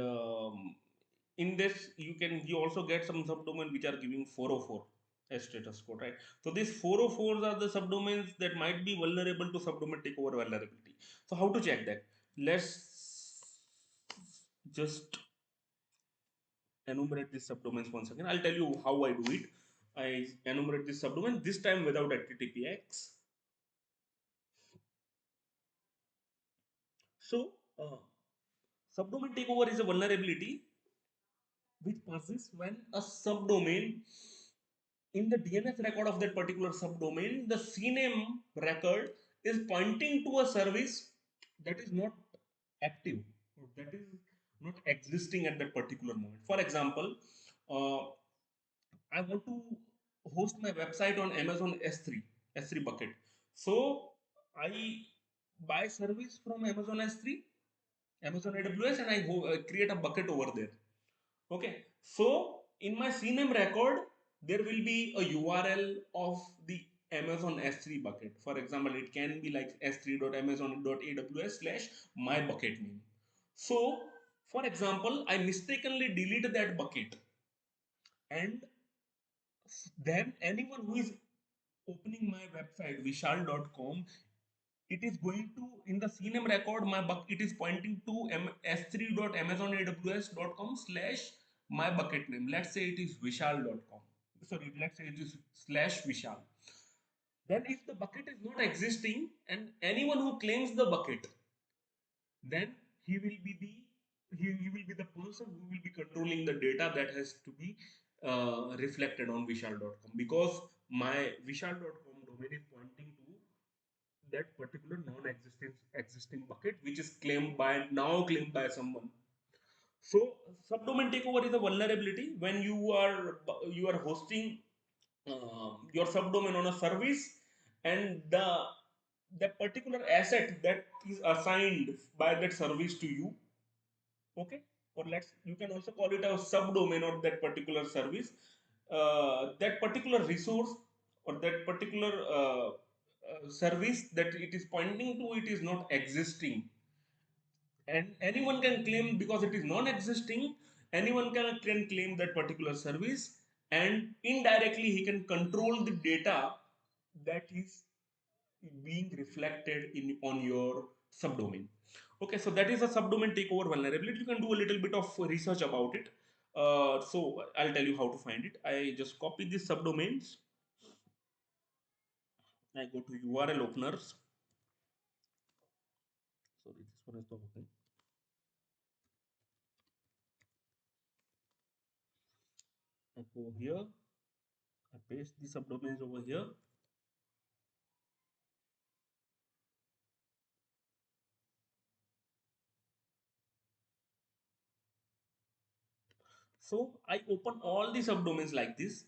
in this you also get some subdomain which are giving 404 as status code, right? So these 404s are the subdomains that might be vulnerable to subdomain takeover vulnerability. So how to check that? Let's just enumerate these subdomains once again. I'll tell you how I do it. I enumerate this subdomain, this time without httpx. So subdomain takeover is a vulnerability which passes when a subdomain in the DNS record of that particular subdomain, the CNAME record is pointing to a service that is not active, or that is not existing at that particular moment. For example, uh, I want to host my website on Amazon S3 bucket. So I buy service from Amazon S3, Amazon AWS, and I create a bucket over there. Okay, so in my CNAME record, there will be a URL of the Amazon S3 bucket. For example, it can be like s3.amazon.aws slash my bucket name. So, for example, I mistakenly deleted that bucket, and then anyone who is opening my website vishal.com, it is going to, in the CNAME record, it is pointing to s3.amazonaws.com slash my bucket name. Let's say it is vishal.com. Sorry, let's say it is slash vishal. Then if the bucket is not existing and anyone who claims the bucket, then he will be the he will be the person who will be controlling the data that has to be reflected on vishal.com, because my vishal.com domain is pointing to that particular non-existent existing bucket which is claimed by someone. So subdomain takeover is a vulnerability when you are hosting your subdomain on a service, and that particular asset that is assigned by that service to you. Okay, or you can also call it a subdomain of that particular service. That particular resource or that particular service that it is pointing to, it is not existing, and anyone can claim, because it is non-existing, anyone can claim that particular service, and indirectly he can control the data that is being reflected in on your subdomain. Okay, so that is a subdomain takeover vulnerability. You can do a little bit of research about it. So I'll tell you how to find it. I just copy these subdomains. I go to URL openers. Sorry, this one is the open. I go here. I paste the subdomains over here. So I open all the subdomains like this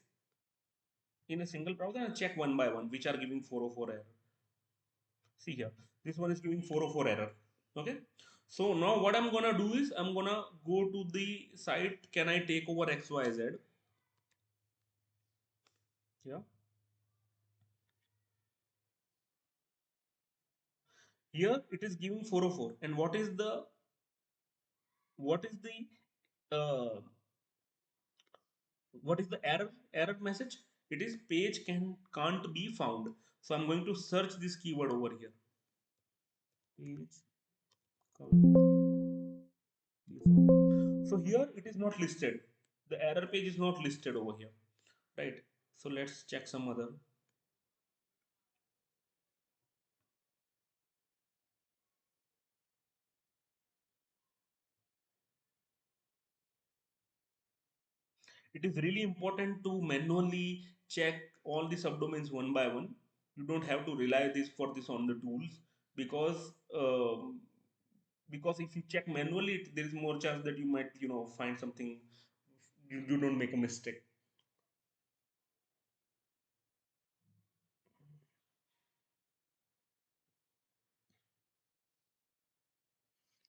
in a single browser and check one by one which are giving 404 error. See here, this one is giving 404 error. Okay, so now what I'm gonna do is I'm gonna go to the site can I take over XYZ. Yeah, here it is giving 404, and what is the what is the error message? It is page can't be found. So I'm going to search this keyword over here. Page can't be found. So here it is not listed. The error page is not listed over here, right? So let's check some other. It is really important to manually check all the subdomains one by one. You don't have to rely this for this on the tools, because because if you check manually, there is more chance that you might find something, you don't make a mistake.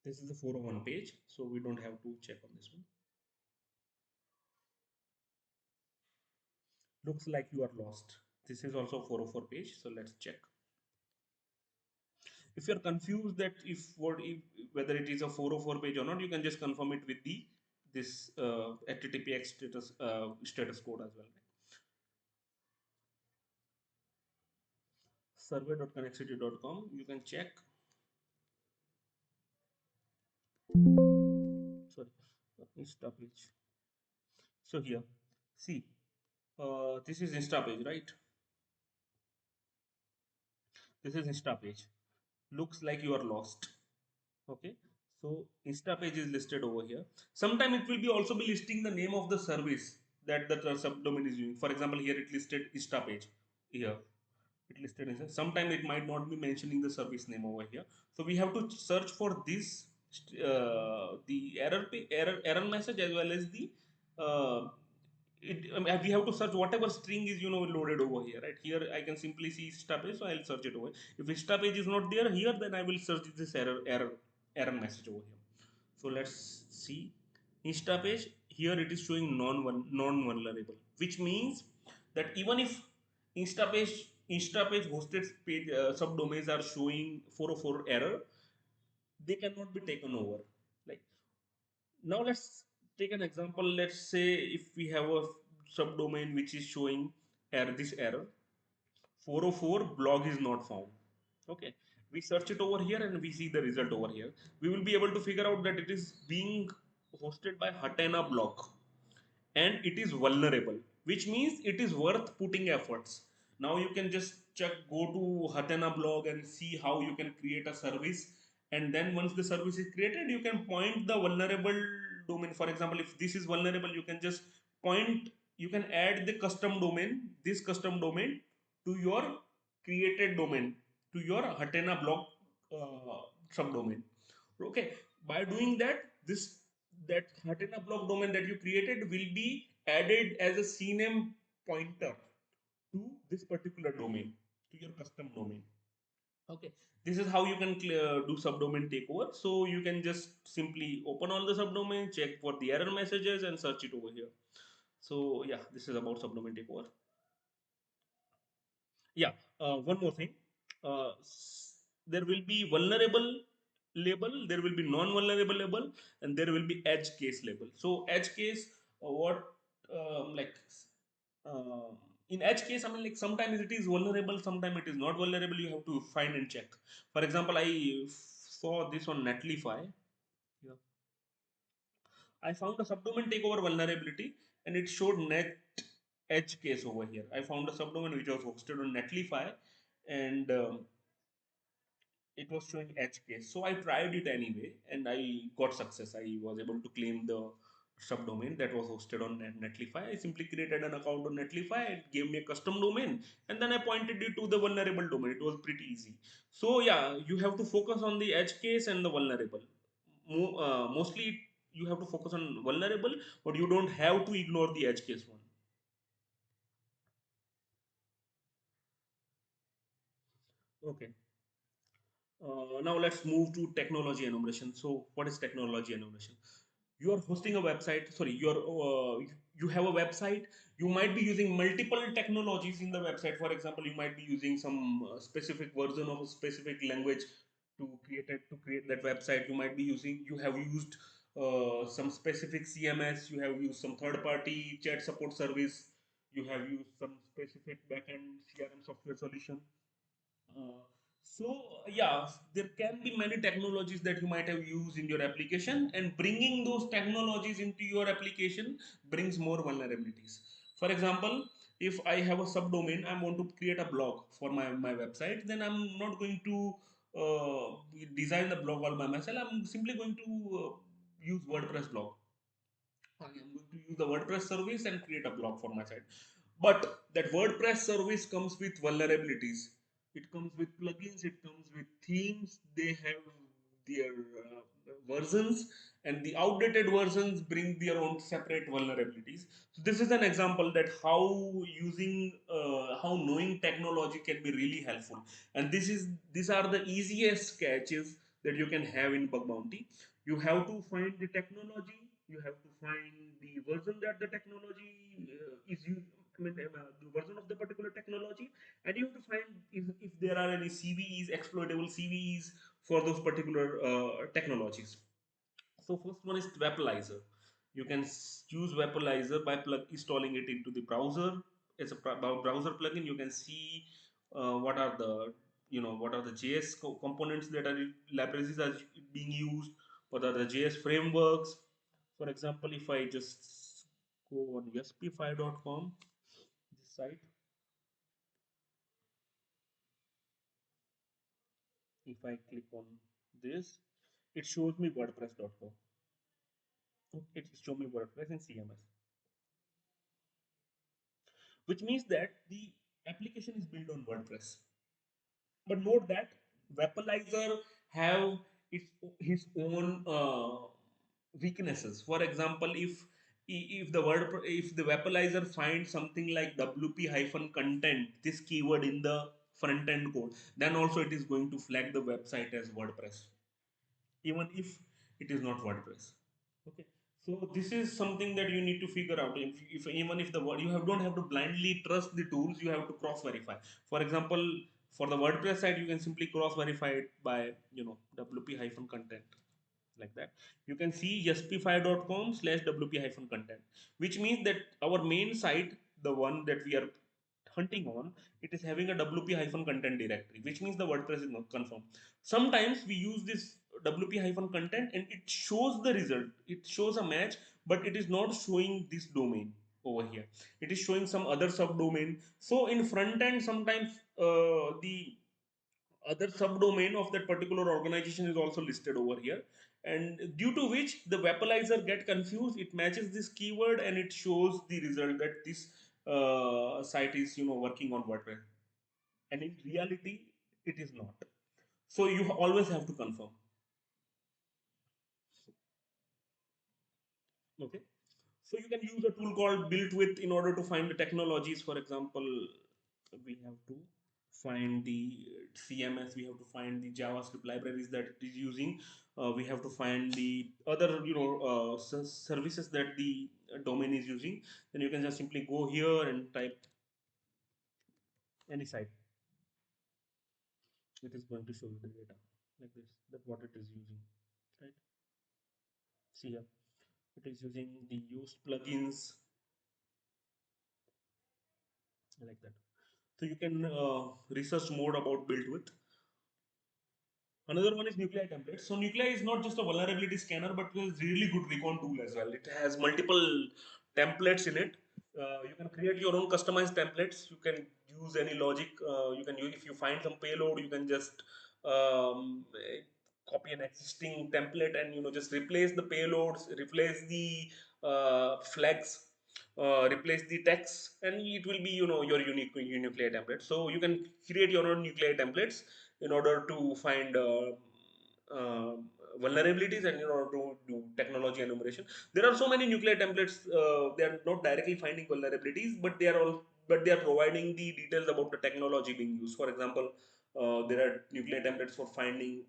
This is the 401 page, so we don't have to check on this one. Looks like you are lost. This is also 404 page, so let's check. If you're confused that if whether it is a 404 page or not, you can just confirm it with the this httpx status code as well, right? Survey.connexity.com, you can check. Sorry, insta page. So here, see, this is insta page, right? This is insta page. Looks like you are lost. Okay, so insta page is listed over here. Sometime it will be also be listing the name of the service that the subdomain is using. For example, here it listed insta page. Here it listed as sometime it might not be mentioning the service name over here. So we have to search for this the error message, as well as the uh, we have to search whatever string is loaded over here, right? Here I can simply see insta page, so I'll search it over. If insta page is not there here, then I will search this error message over here. So let's see insta page. Here it is showing non vulnerable, which means that even if instapage instapage hosted page subdomains are showing 404 error, they cannot be taken over. Like, now let's take an example. Let's say if we have a subdomain which is showing this error, 404 blog is not found. Okay, we search it over here and we see the result over here. We will be able to figure out that it is being hosted by Hatena blog, and it is vulnerable, which means it is worth putting efforts. Now you can just check, go to Hatena blog and see how you can create a service. And then once the service is created, you can point the vulnerable domain. For example, if this is vulnerable, you can just point, you can add the custom domain, this custom domain, to your created domain, to your Hatena blog subdomain. Okay, by doing that, this that Hatena block domain that you created will be added as a CNAME pointer to this particular domain, to your custom domain. Okay, this is how you can do subdomain takeover. So you can just simply open all the subdomain, check for the error messages, and search it over here. So yeah, this is about subdomain takeover. Yeah, one more thing. There will be vulnerable label, there will be non-vulnerable label, and there will be edge case label. So edge case, what like uh, in edge case, I mean, like sometimes it is vulnerable, sometimes it is not vulnerable. You have to find and check. For example, I saw this on Netlify. Yeah. I found a subdomain takeover vulnerability, and it showed net edge case over here. I found a subdomain which was hosted on Netlify, and it was showing edge case. So I tried it anyway, and I got success. I was able to claim the subdomain that was hosted on Netlify. I simply created an account on Netlify. It gave me a custom domain, and then I pointed it to the vulnerable domain. It was pretty easy. So yeah, you have to focus on the edge case and the vulnerable. Mostly, you have to focus on vulnerable, but you don't have to ignore the edge case one. Okay. Now let's move to technology enumeration. So what is technology enumeration? You are hosting a website. Sorry, you have a website. You might be using multiple technologies in the website. For example, you might be using some specific version of a specific language to create that website. You have used some specific CMS. You have used some third party chat support service. You have used some specific backend CRM software solution. uh, yeah, there can be many technologies that you might have used in your application, and bringing those technologies into your application brings more vulnerabilities. For example, if I have a subdomain, I want to create a blog for my website, then I'm not going to design the blog all by myself. I'm simply going to use WordPress blog. I am going to use the WordPress service and create a blog for my site. But that WordPress service comes with vulnerabilities. It comes with plugins, it comes with themes. They have their versions, and the outdated versions bring their own separate vulnerabilities. So this is an example that how knowing technology can be really helpful. And these are the easiest catches that you can have in bug bounty. You have to find the technology, you have to find the version that the technology is used, the version of the particular technology, and you have to find if there are any CVEs, exploitable CVEs for those particular technologies. So first one is Wapalizer. You can use Wapalizer by installing it into the browser. It's a browser plugin. You can see what are the what are the JS components that are libraries are being used. What are the JS frameworks? For example, if I just go on sp5.com, this site, if I click on this, it shows me WordPress.com. It shows me WordPress and CMS, which means that the application is built on WordPress. But note that Vapalizer have his own weaknesses. For example, if the Vapalizer finds something like WP hyphen content, this keyword in the front end code, then also it is going to flag the website as WordPress, even if it is not WordPress. Okay, so this is something that you need to figure out. If even if the word you have don't have to blindly trust the tools, you have to cross verify. For example, for the WordPress site, you can simply cross verify it by WP hyphen content, like that. You can see sp5.com/wp hyphen content, which means that our main site, the one that we are hunting on, it is having a WP hyphen content directory, which means the WordPress is not confirmed. Sometimes we use this WP hyphen content and it shows the result. It shows a match, but it is not showing this domain over here. It is showing some other subdomain. So in front end, sometimes the other subdomain of that particular organization is also listed over here, and due to which the Vapalizer get confused. It matches this keyword and it shows the result that this site is working on WordPress, and in reality it is not. So you always have to confirm. Okay, so you can use a tool called built with in order to find the technologies. For example, we have to find the CMS, we have to find the JavaScript libraries that it is using, we have to find the other services that the domain is using. Then you can just simply go here and type any site. It is going to show you the data like this, that what it is using, right? See here, it is using the used plugins, like that. So you can research more about built with. Another one is nuclei templates. So nuclei is not just a vulnerability scanner, but it is really good recon tool as well. It has multiple templates in it. You can create your own customized templates. You can use any logic. You can use, if you find some payload, you can just copy an existing template and just replace the payloads, replace the flags, replace the text, and it will be your unique nuclei template. So you can create your own nuclei templates in order to find uh, vulnerabilities and in order to do technology enumeration. There are so many nuclei templates. They are not directly finding vulnerabilities, but they are providing the details about the technology being used. For example, there are nuclei templates for finding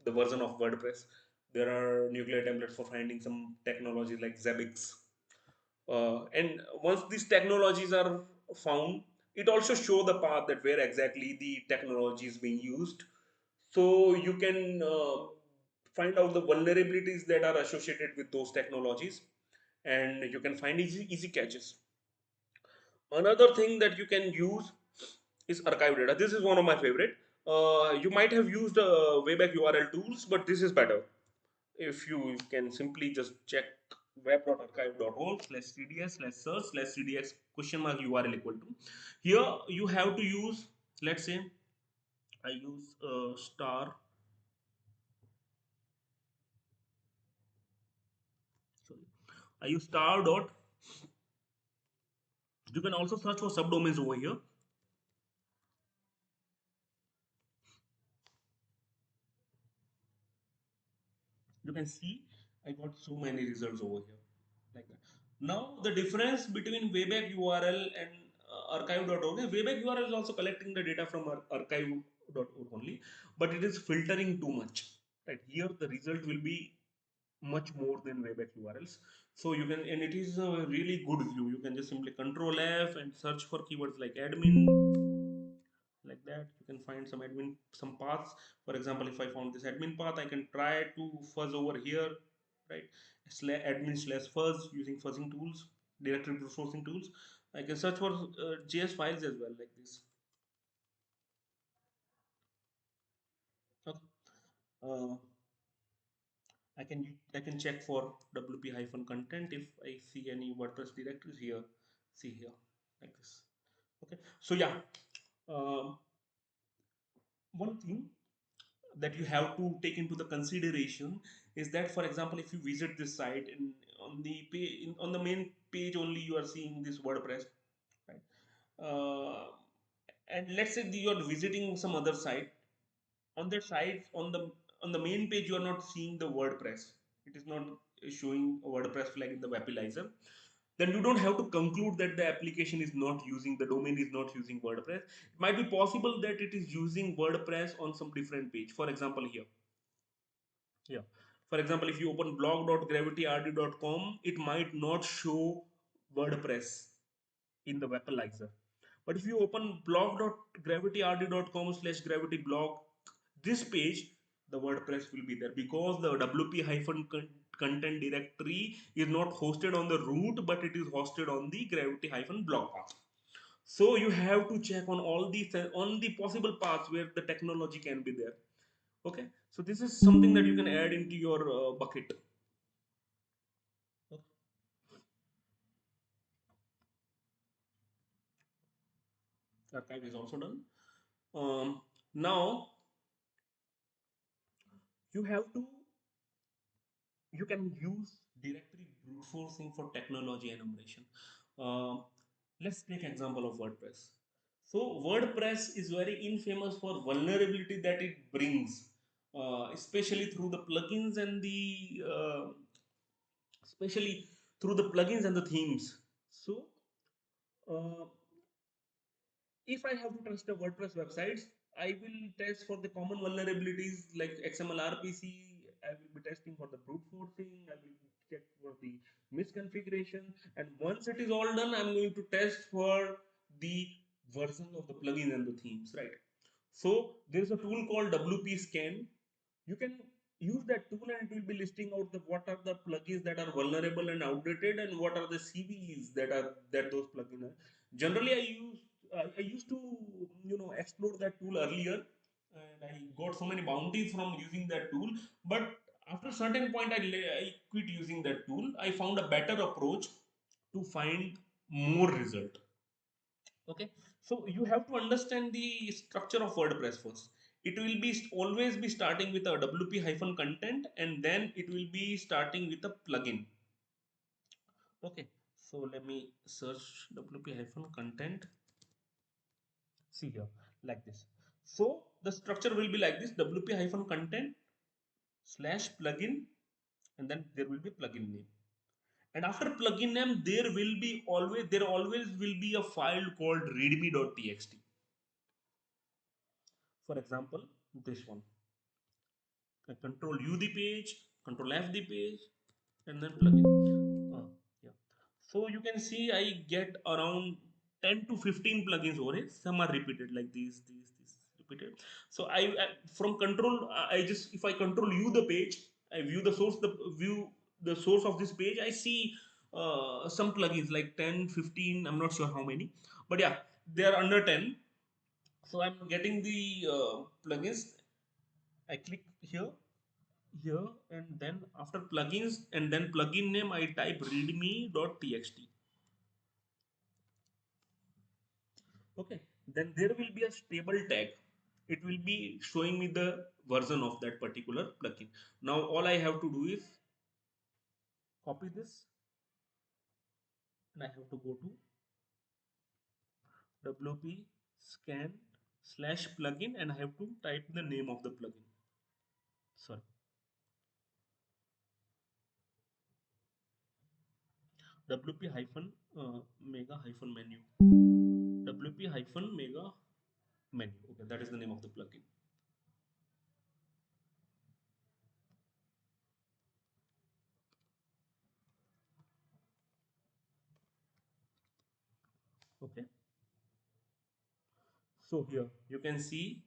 the version of WordPress. There are nuclei templates for finding some technology like Zabbix. And once these technologies are found, it also show the path that where exactly the technology is being used. So you can find out the vulnerabilities that are associated with those technologies, and you can find easy catches. Another thing that you can use is archive data. This is one of my favorite. You might have used wayback URL tools, but this is better. If you can simply just check web.archive.org/cds/search/cdx question mark URL equal to. Here you have to use, let's say I use star, sorry, I use star dot. You can also search for subdomains over here. You can see I got so many results over here like that. Now the difference between Wayback URL and archive.org is Wayback URL is also collecting the data from archive.org only, but it is filtering too much. Right here, the result will be much more than Wayback URLs. So you can, and it is a really good view. You can just simply Control F and search for keywords like admin, like that. You can find some admin, some paths. For example, if I found this admin path, I can try to fuzz over here, right? Admin slash fuzz using fuzzing tools, directory sourcing tools. I can search for JS files as well, like this. Okay. uh, I can check for wp hyphen content if I see any WordPress directories here. See here, like this. Okay, so yeah, um, one thing that you have to take into the consideration is that, for example, if you visit this site and on the page, on the main page only you are seeing this WordPress, right? And let's say you are visiting some other site. On that site, on the main page, you are not seeing the WordPress. It is not showing a WordPress flag in the webalizer. Then you don't have to conclude that the application is not using, the domain is not using WordPress. It might be possible that it is using WordPress on some different page. For example, here. Yeah. For example, if you open blog.gravityrd.com, it might not show WordPress in the webalizer. But if you open blog.gravityrd.com/gravityblog, this page, the WordPress will be there because the wp-content directory is not hosted on the root, but it is hosted on the gravity-blog path. So you have to check on all these, on the possible paths where the technology can be there. Okay, so this is something that you can add into your bucket. Okay. Archive is also done. Now you have to, you can use directory brute forcing for technology enumeration. Uh, let's take example of WordPress. So WordPress is very infamous for vulnerability that it brings, especially through the plugins and the especially through the plugins and the themes. So uh, if I have to test the WordPress websites, I will test for the common vulnerabilities like XML RPC. I will be testing for the brute forcing. I will check for the misconfiguration. And once it is all done, I'm going to test for the version of the plugin and the themes, right? So there's a tool called WP Scan. You can use that tool and it will be listing out the what are the plugins that are vulnerable and outdated and what are the CVEs that those plugins are. Generally, I used to explore that tool earlier, and I got so many bounties from using that tool. But after a certain point, I quit using that tool. I found a better approach to find more result. Okay, so you have to understand the structure of WordPress first. It will be always be starting with a WP hyphen content, and then it will be starting with a plugin. Okay, so let me search WP hyphen content. See here, like this. So the structure will be like this: WP hyphen content slash plugin, and then there will be plugin name. And after plugin name, there always will be a file called readme.txt. For example, this one. I control U the page, control F the page, and then plug in. Yeah. So you can see I get around 10 to 15 plugins over it. Some are repeated like these repeated. So I from control, I just, if I control U the page, I view the source, view the source of this page. I see some plugins like 10, 15. I'm not sure how many, but yeah, they are under 10. So I'm getting the plugins. I click here, here, and then after plugins and then plugin name I type readme.txt. Okay, then there will be a stable tag. It will be showing me the version of that particular plugin. Now all I have to do is copy this, and I have to go to wp scan slash plugin, and I have to type the name of the plugin. Sorry, wp hyphen mega hyphen menu, wp hyphen mega menu. Okay, that is the name of the plugin. Okay, so here you can see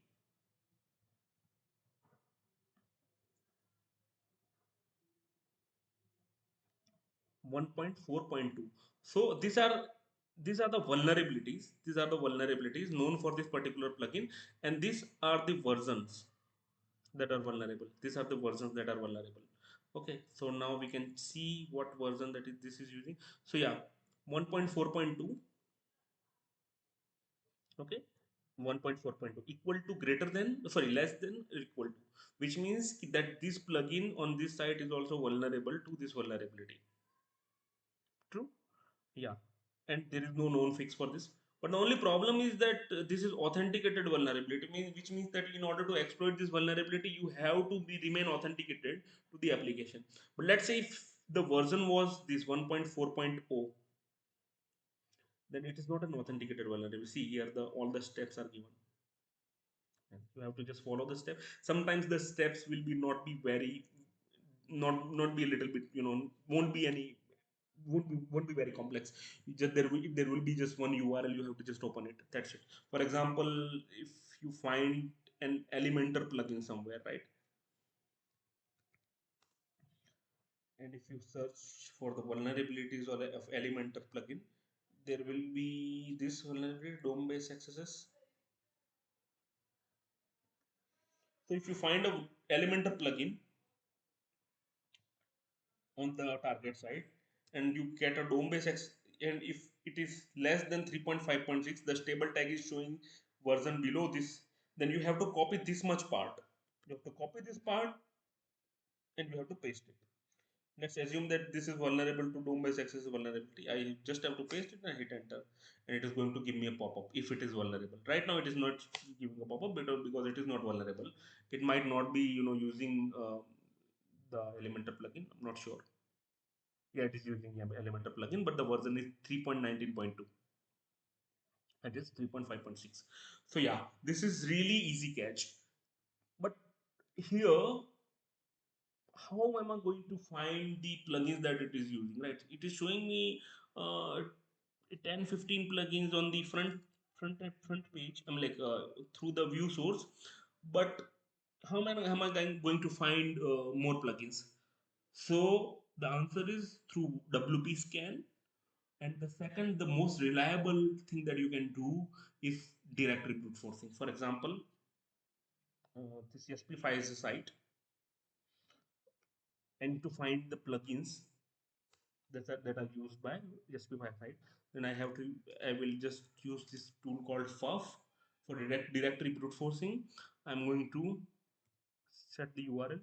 1.4.2. So these are the vulnerabilities. These are the vulnerabilities known for this particular plugin, and these are the versions that are vulnerable. These are the versions that are vulnerable. Okay, so now we can see what version that is this is using. So yeah, 1.4.2. Okay, 1.4.2 equal to greater than, sorry, less than or equal to, which means that this plugin on this site is also vulnerable to this vulnerability. True. Yeah, and there is no known fix for this. But the only problem is that this is authenticated vulnerability, means which means that in order to exploit this vulnerability, you have to be remain authenticated to the application. But let's say if the version was this 1.4.0, then it is not an authenticated vulnerability. See here, the all the steps are given. And you have to just follow the steps. Sometimes the steps will be not be very, not be a little bit, won't be any, won't be very complex. Just there will be just one URL, you have to just open it, that's it. For example, if you find an Elementor plugin somewhere, right, and if you search for the vulnerabilities or of Elementor plugin, there will be this vulnerability, DOM based accesses. So if you find a Elementor plugin on the target side, and you get a DOM based and if it is less than 3.5.6, the stable tag is showing version below this, then you have to copy this much part. You have to copy this part and you have to paste it. Let's assume that this is vulnerable to DOM based access vulnerability. I just have to paste it and hit enter, and it is going to give me a pop-up if it is vulnerable. Right now it is not giving a pop-up because it is not vulnerable. It might not be using the Elementor plugin, I'm not sure. Yeah, it is using Elementor plugin, but the version is 3.19.2. That is 3.5.6. So yeah, this is really easy catch. But here, how am I going to find the plugins that it is using? Right, it is showing me uh, 10-15 plugins on the front page. I'm like through the view source, but how am I going to find more plugins? So the answer is through WP scan. And the second, the most reliable thing that you can do is directory brute forcing. For example, this SP5 is a site, and to find the plugins that are used by SP5 site, then I will just use this tool called FUF for directory brute forcing. I'm going to set the URL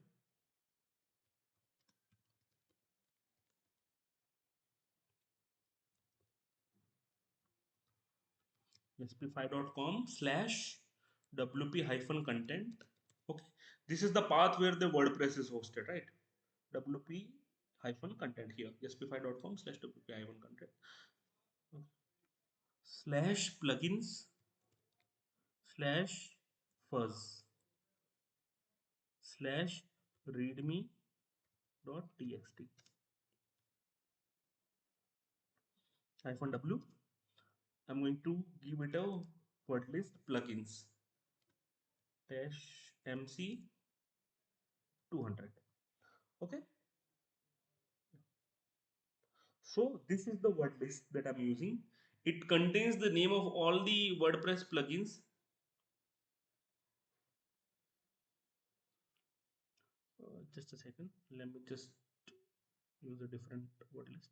sp5.com slash wp hyphen content. Okay, this is the path where the WordPress is hosted, right? WP hyphen content here, sp5.com slash WP hyphen content. Okay. Slash plugins slash fuzz slash readme dot txt hyphen w. I'm going to give it a word list plugins dash mc 200. Okay, so this is the word list that I'm using. It contains the name of all the WordPress plugins. Just a second. Let me just use a different word list.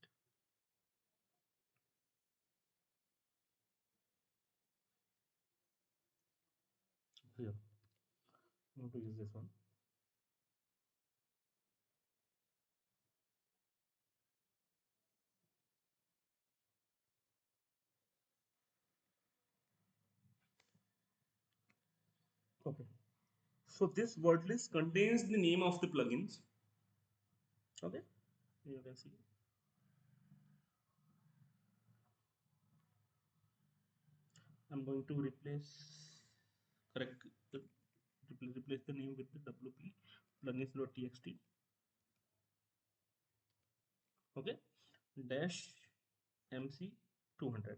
Here, I want to use this one. Okay. So this word list contains the name of the plugins. Okay. You can see. I'm going to correct, the, replace the name with the WP plugins.txt. Okay. Dash MC 200.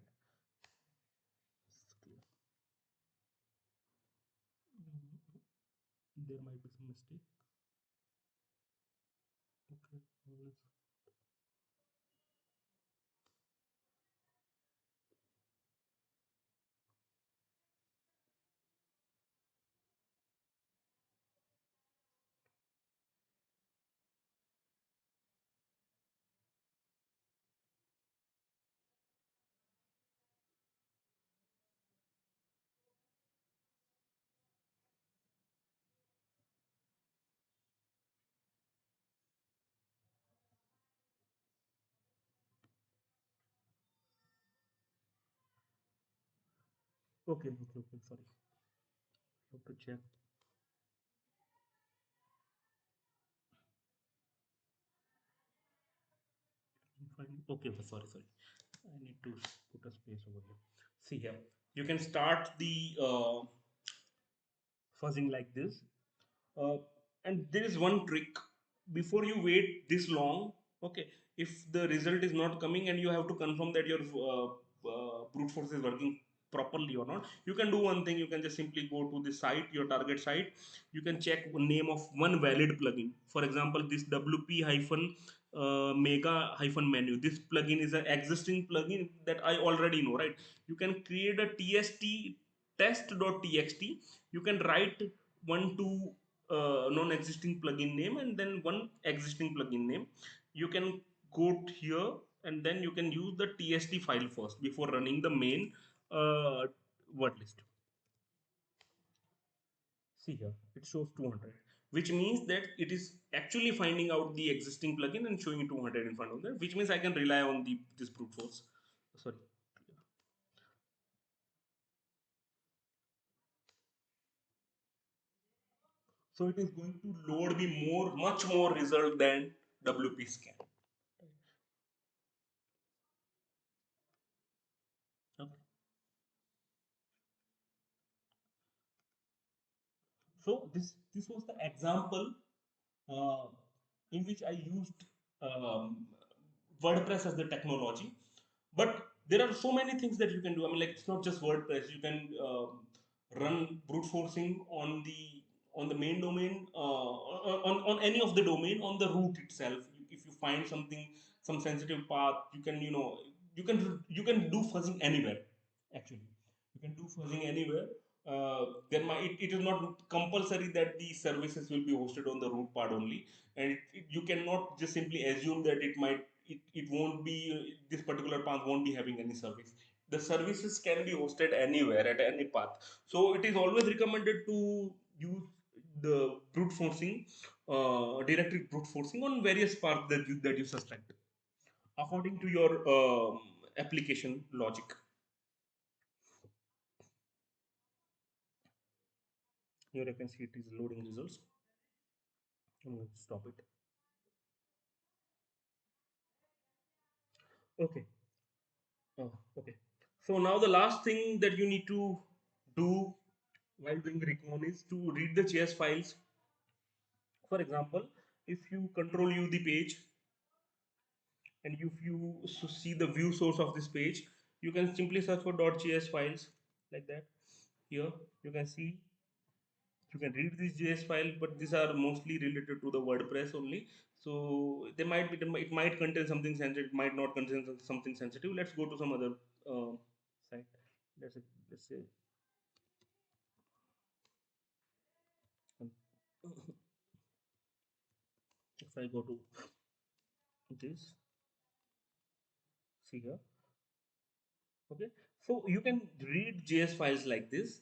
There might be some mistake. Okay. Okay. Okay. Okay. Sorry. I have to check. Fine. Okay. Okay. Sorry. Sorry. I need to put a space over here. See here. You can start the fuzzing like this. Uh, and there is one trick. Before you wait this long, okay, if the result is not coming and you have to confirm that your brute force is working properly or not, you can do one thing. You can just simply go to the site, your target site. You can check name of one valid plugin. For example, this WP hyphen mega hyphen menu. This plugin is an existing plugin that I already know, right? You can create a tst test.txt. You can write one two non-existing plugin name and then one existing plugin name. You can go here and then you can use the tst file first before running the main word list. See here, it shows 200, which means that it is actually finding out the existing plugin and showing 200 in front of that, which means I can rely on the this brute force. Sorry. So it is going to load me much more result than WP scan. Okay. So this was the example uh, in which I used WordPress as the technology. But there are so many things that you can do. I mean, like it's not just WordPress. You can run brute forcing on the main domain, on any of the domain on the root itself. If you find something, some sensitive path, you can you can do fuzzing anywhere. Actually, you can do fuzzing anywhere. Then it is not compulsory that the services will be hosted on the root part only, and you cannot just simply assume that it won't be this particular path won't be having any service. The services can be hosted anywhere at any path. So it is always recommended to use the brute forcing, directory brute forcing on various paths that you suspect according to your application logic. Here you can see it is loading results. I'm going to stop it. Okay. Okay. So now the last thing that you need to do while doing Recon is to read the JS files. For example, if you control U the page and if you see the view source of this page, you can simply search for .js files like that. Here you can see you can read these JS file, but these are mostly related to the WordPress only. So it might contain something sensitive, it might not contain something sensitive. Let's go to some other site. Let's say I go to this, see here, okay. So you can read JS files like this,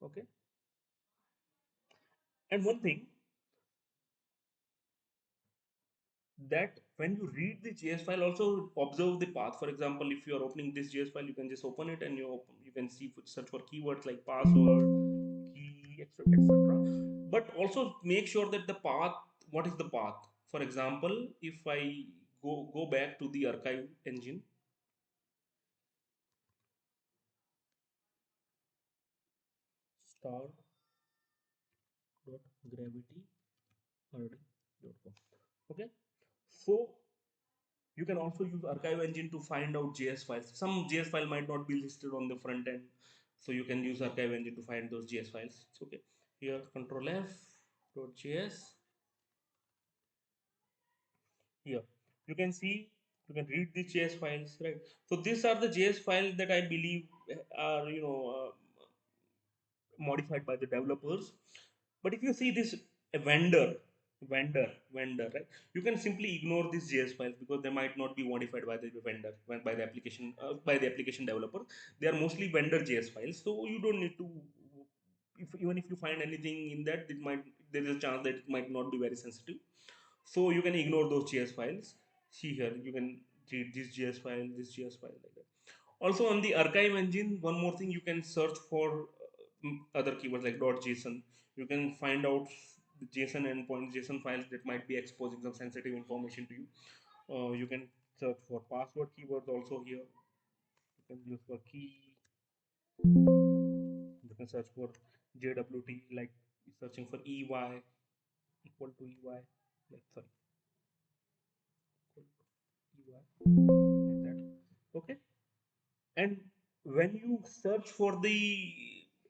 okay. And one thing, that when you read the JS file, also observe the path. For example, if you are opening this JS file, you can just open it and you can see, search for keywords like password, key, etc., etc. But also make sure that the path, what is the path? For example, if I go back to the archive engine, star.gravity.com. Okay, so you can also use archive engine to find out JS files. Some JS file might not be listed on the front end, so you can use archive engine to find those JS files. It's okay. Here, Control F .js. Here, you can see, you can read the JS files, right? So these are the JS files that I believe are, modified by the developers. But if you see this vendor, vendor, right? You can simply ignore these JS files because they might not be modified by the vendor, by the application developer. They are mostly vendor JS files, so you don't need to. If even if you find anything in that, it might, there is a chance that it might not be very sensitive. So you can ignore those JS files. See here, you can read this JS file like that. Also on the archive engine, one more thing, you can search for other keywords like .json. You can find out the JSON endpoints, JSON files that might be exposing some sensitive information to you. You can search for password keywords also here. You can use for key. You can search for JWT, like searching for EY, equal to EY, like sorry, equal to EY, like that. Okay. And when you search for the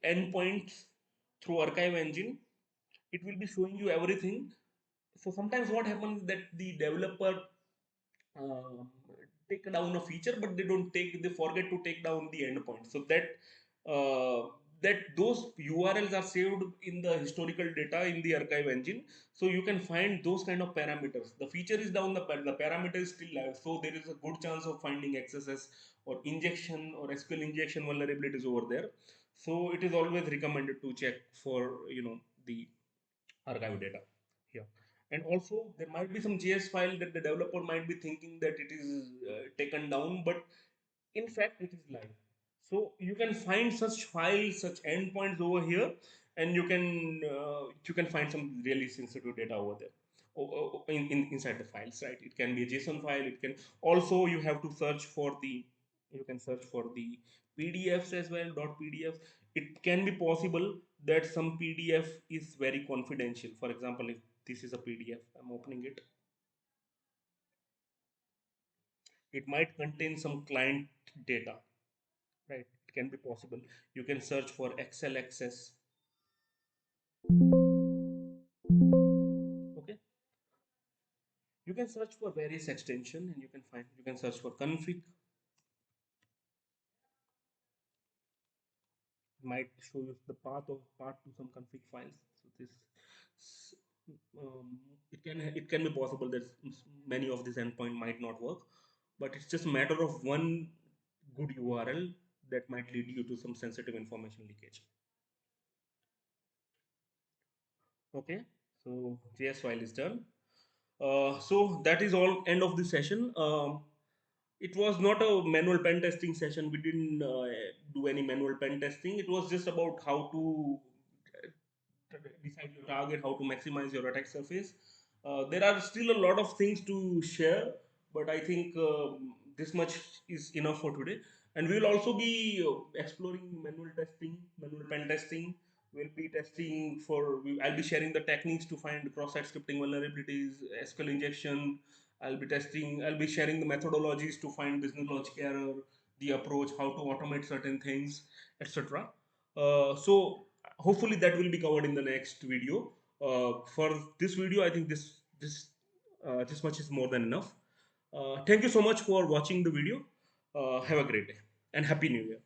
endpoints through archive engine, it will be showing you everything. So sometimes what happens is that the developer uh, take down a feature, but they forget to take down the endpoint. So uh, that those URLs are saved in the historical data in the archive engine. So you can find those kind of parameters. The feature is down, the parameter is still live. So there is a good chance of finding excesses or injection or SQL injection vulnerabilities over there. So it is always recommended to check for, the archive data here. And also there might be some JS file that the developer might be thinking that it is taken down, but in fact it is live. So you can find such files, such endpoints over here, and you can find some really sensitive data over there. Inside the files, right? It can be a JSON file. It can also, you have to search for the, you can search for the PDFs as well. .pdf. It can be possible that some PDF is very confidential. For example, if this is a PDF, I'm opening it. It might contain some client data, right? It can be possible. You can search for Excel access. Okay. You can search for various extension and you can search for config. Might show you the path to some config files. So um, it can be possible that many of these endpoint might not work, but it's just a matter of one good URL that might lead you to some sensitive information leakage. Okay, so JS file is done. So that is all, end of the session. It was not a manual pen testing session. We didn't do any manual pen testing. It was just about how to decide your target, how to maximize your attack surface. There are still a lot of things to share, but I think this much is enough for today. And we will also be exploring manual pen testing. We'll be testing for, I'll be sharing the techniques to find cross-site scripting vulnerabilities, SQL injection. I'll be sharing the methodologies to find business logic error, the approach, how to automate certain things, etc. So hopefully that will be covered in the next video. For this video, I think this much is more than enough. Thank you so much for watching the video. Have a great day and happy new year.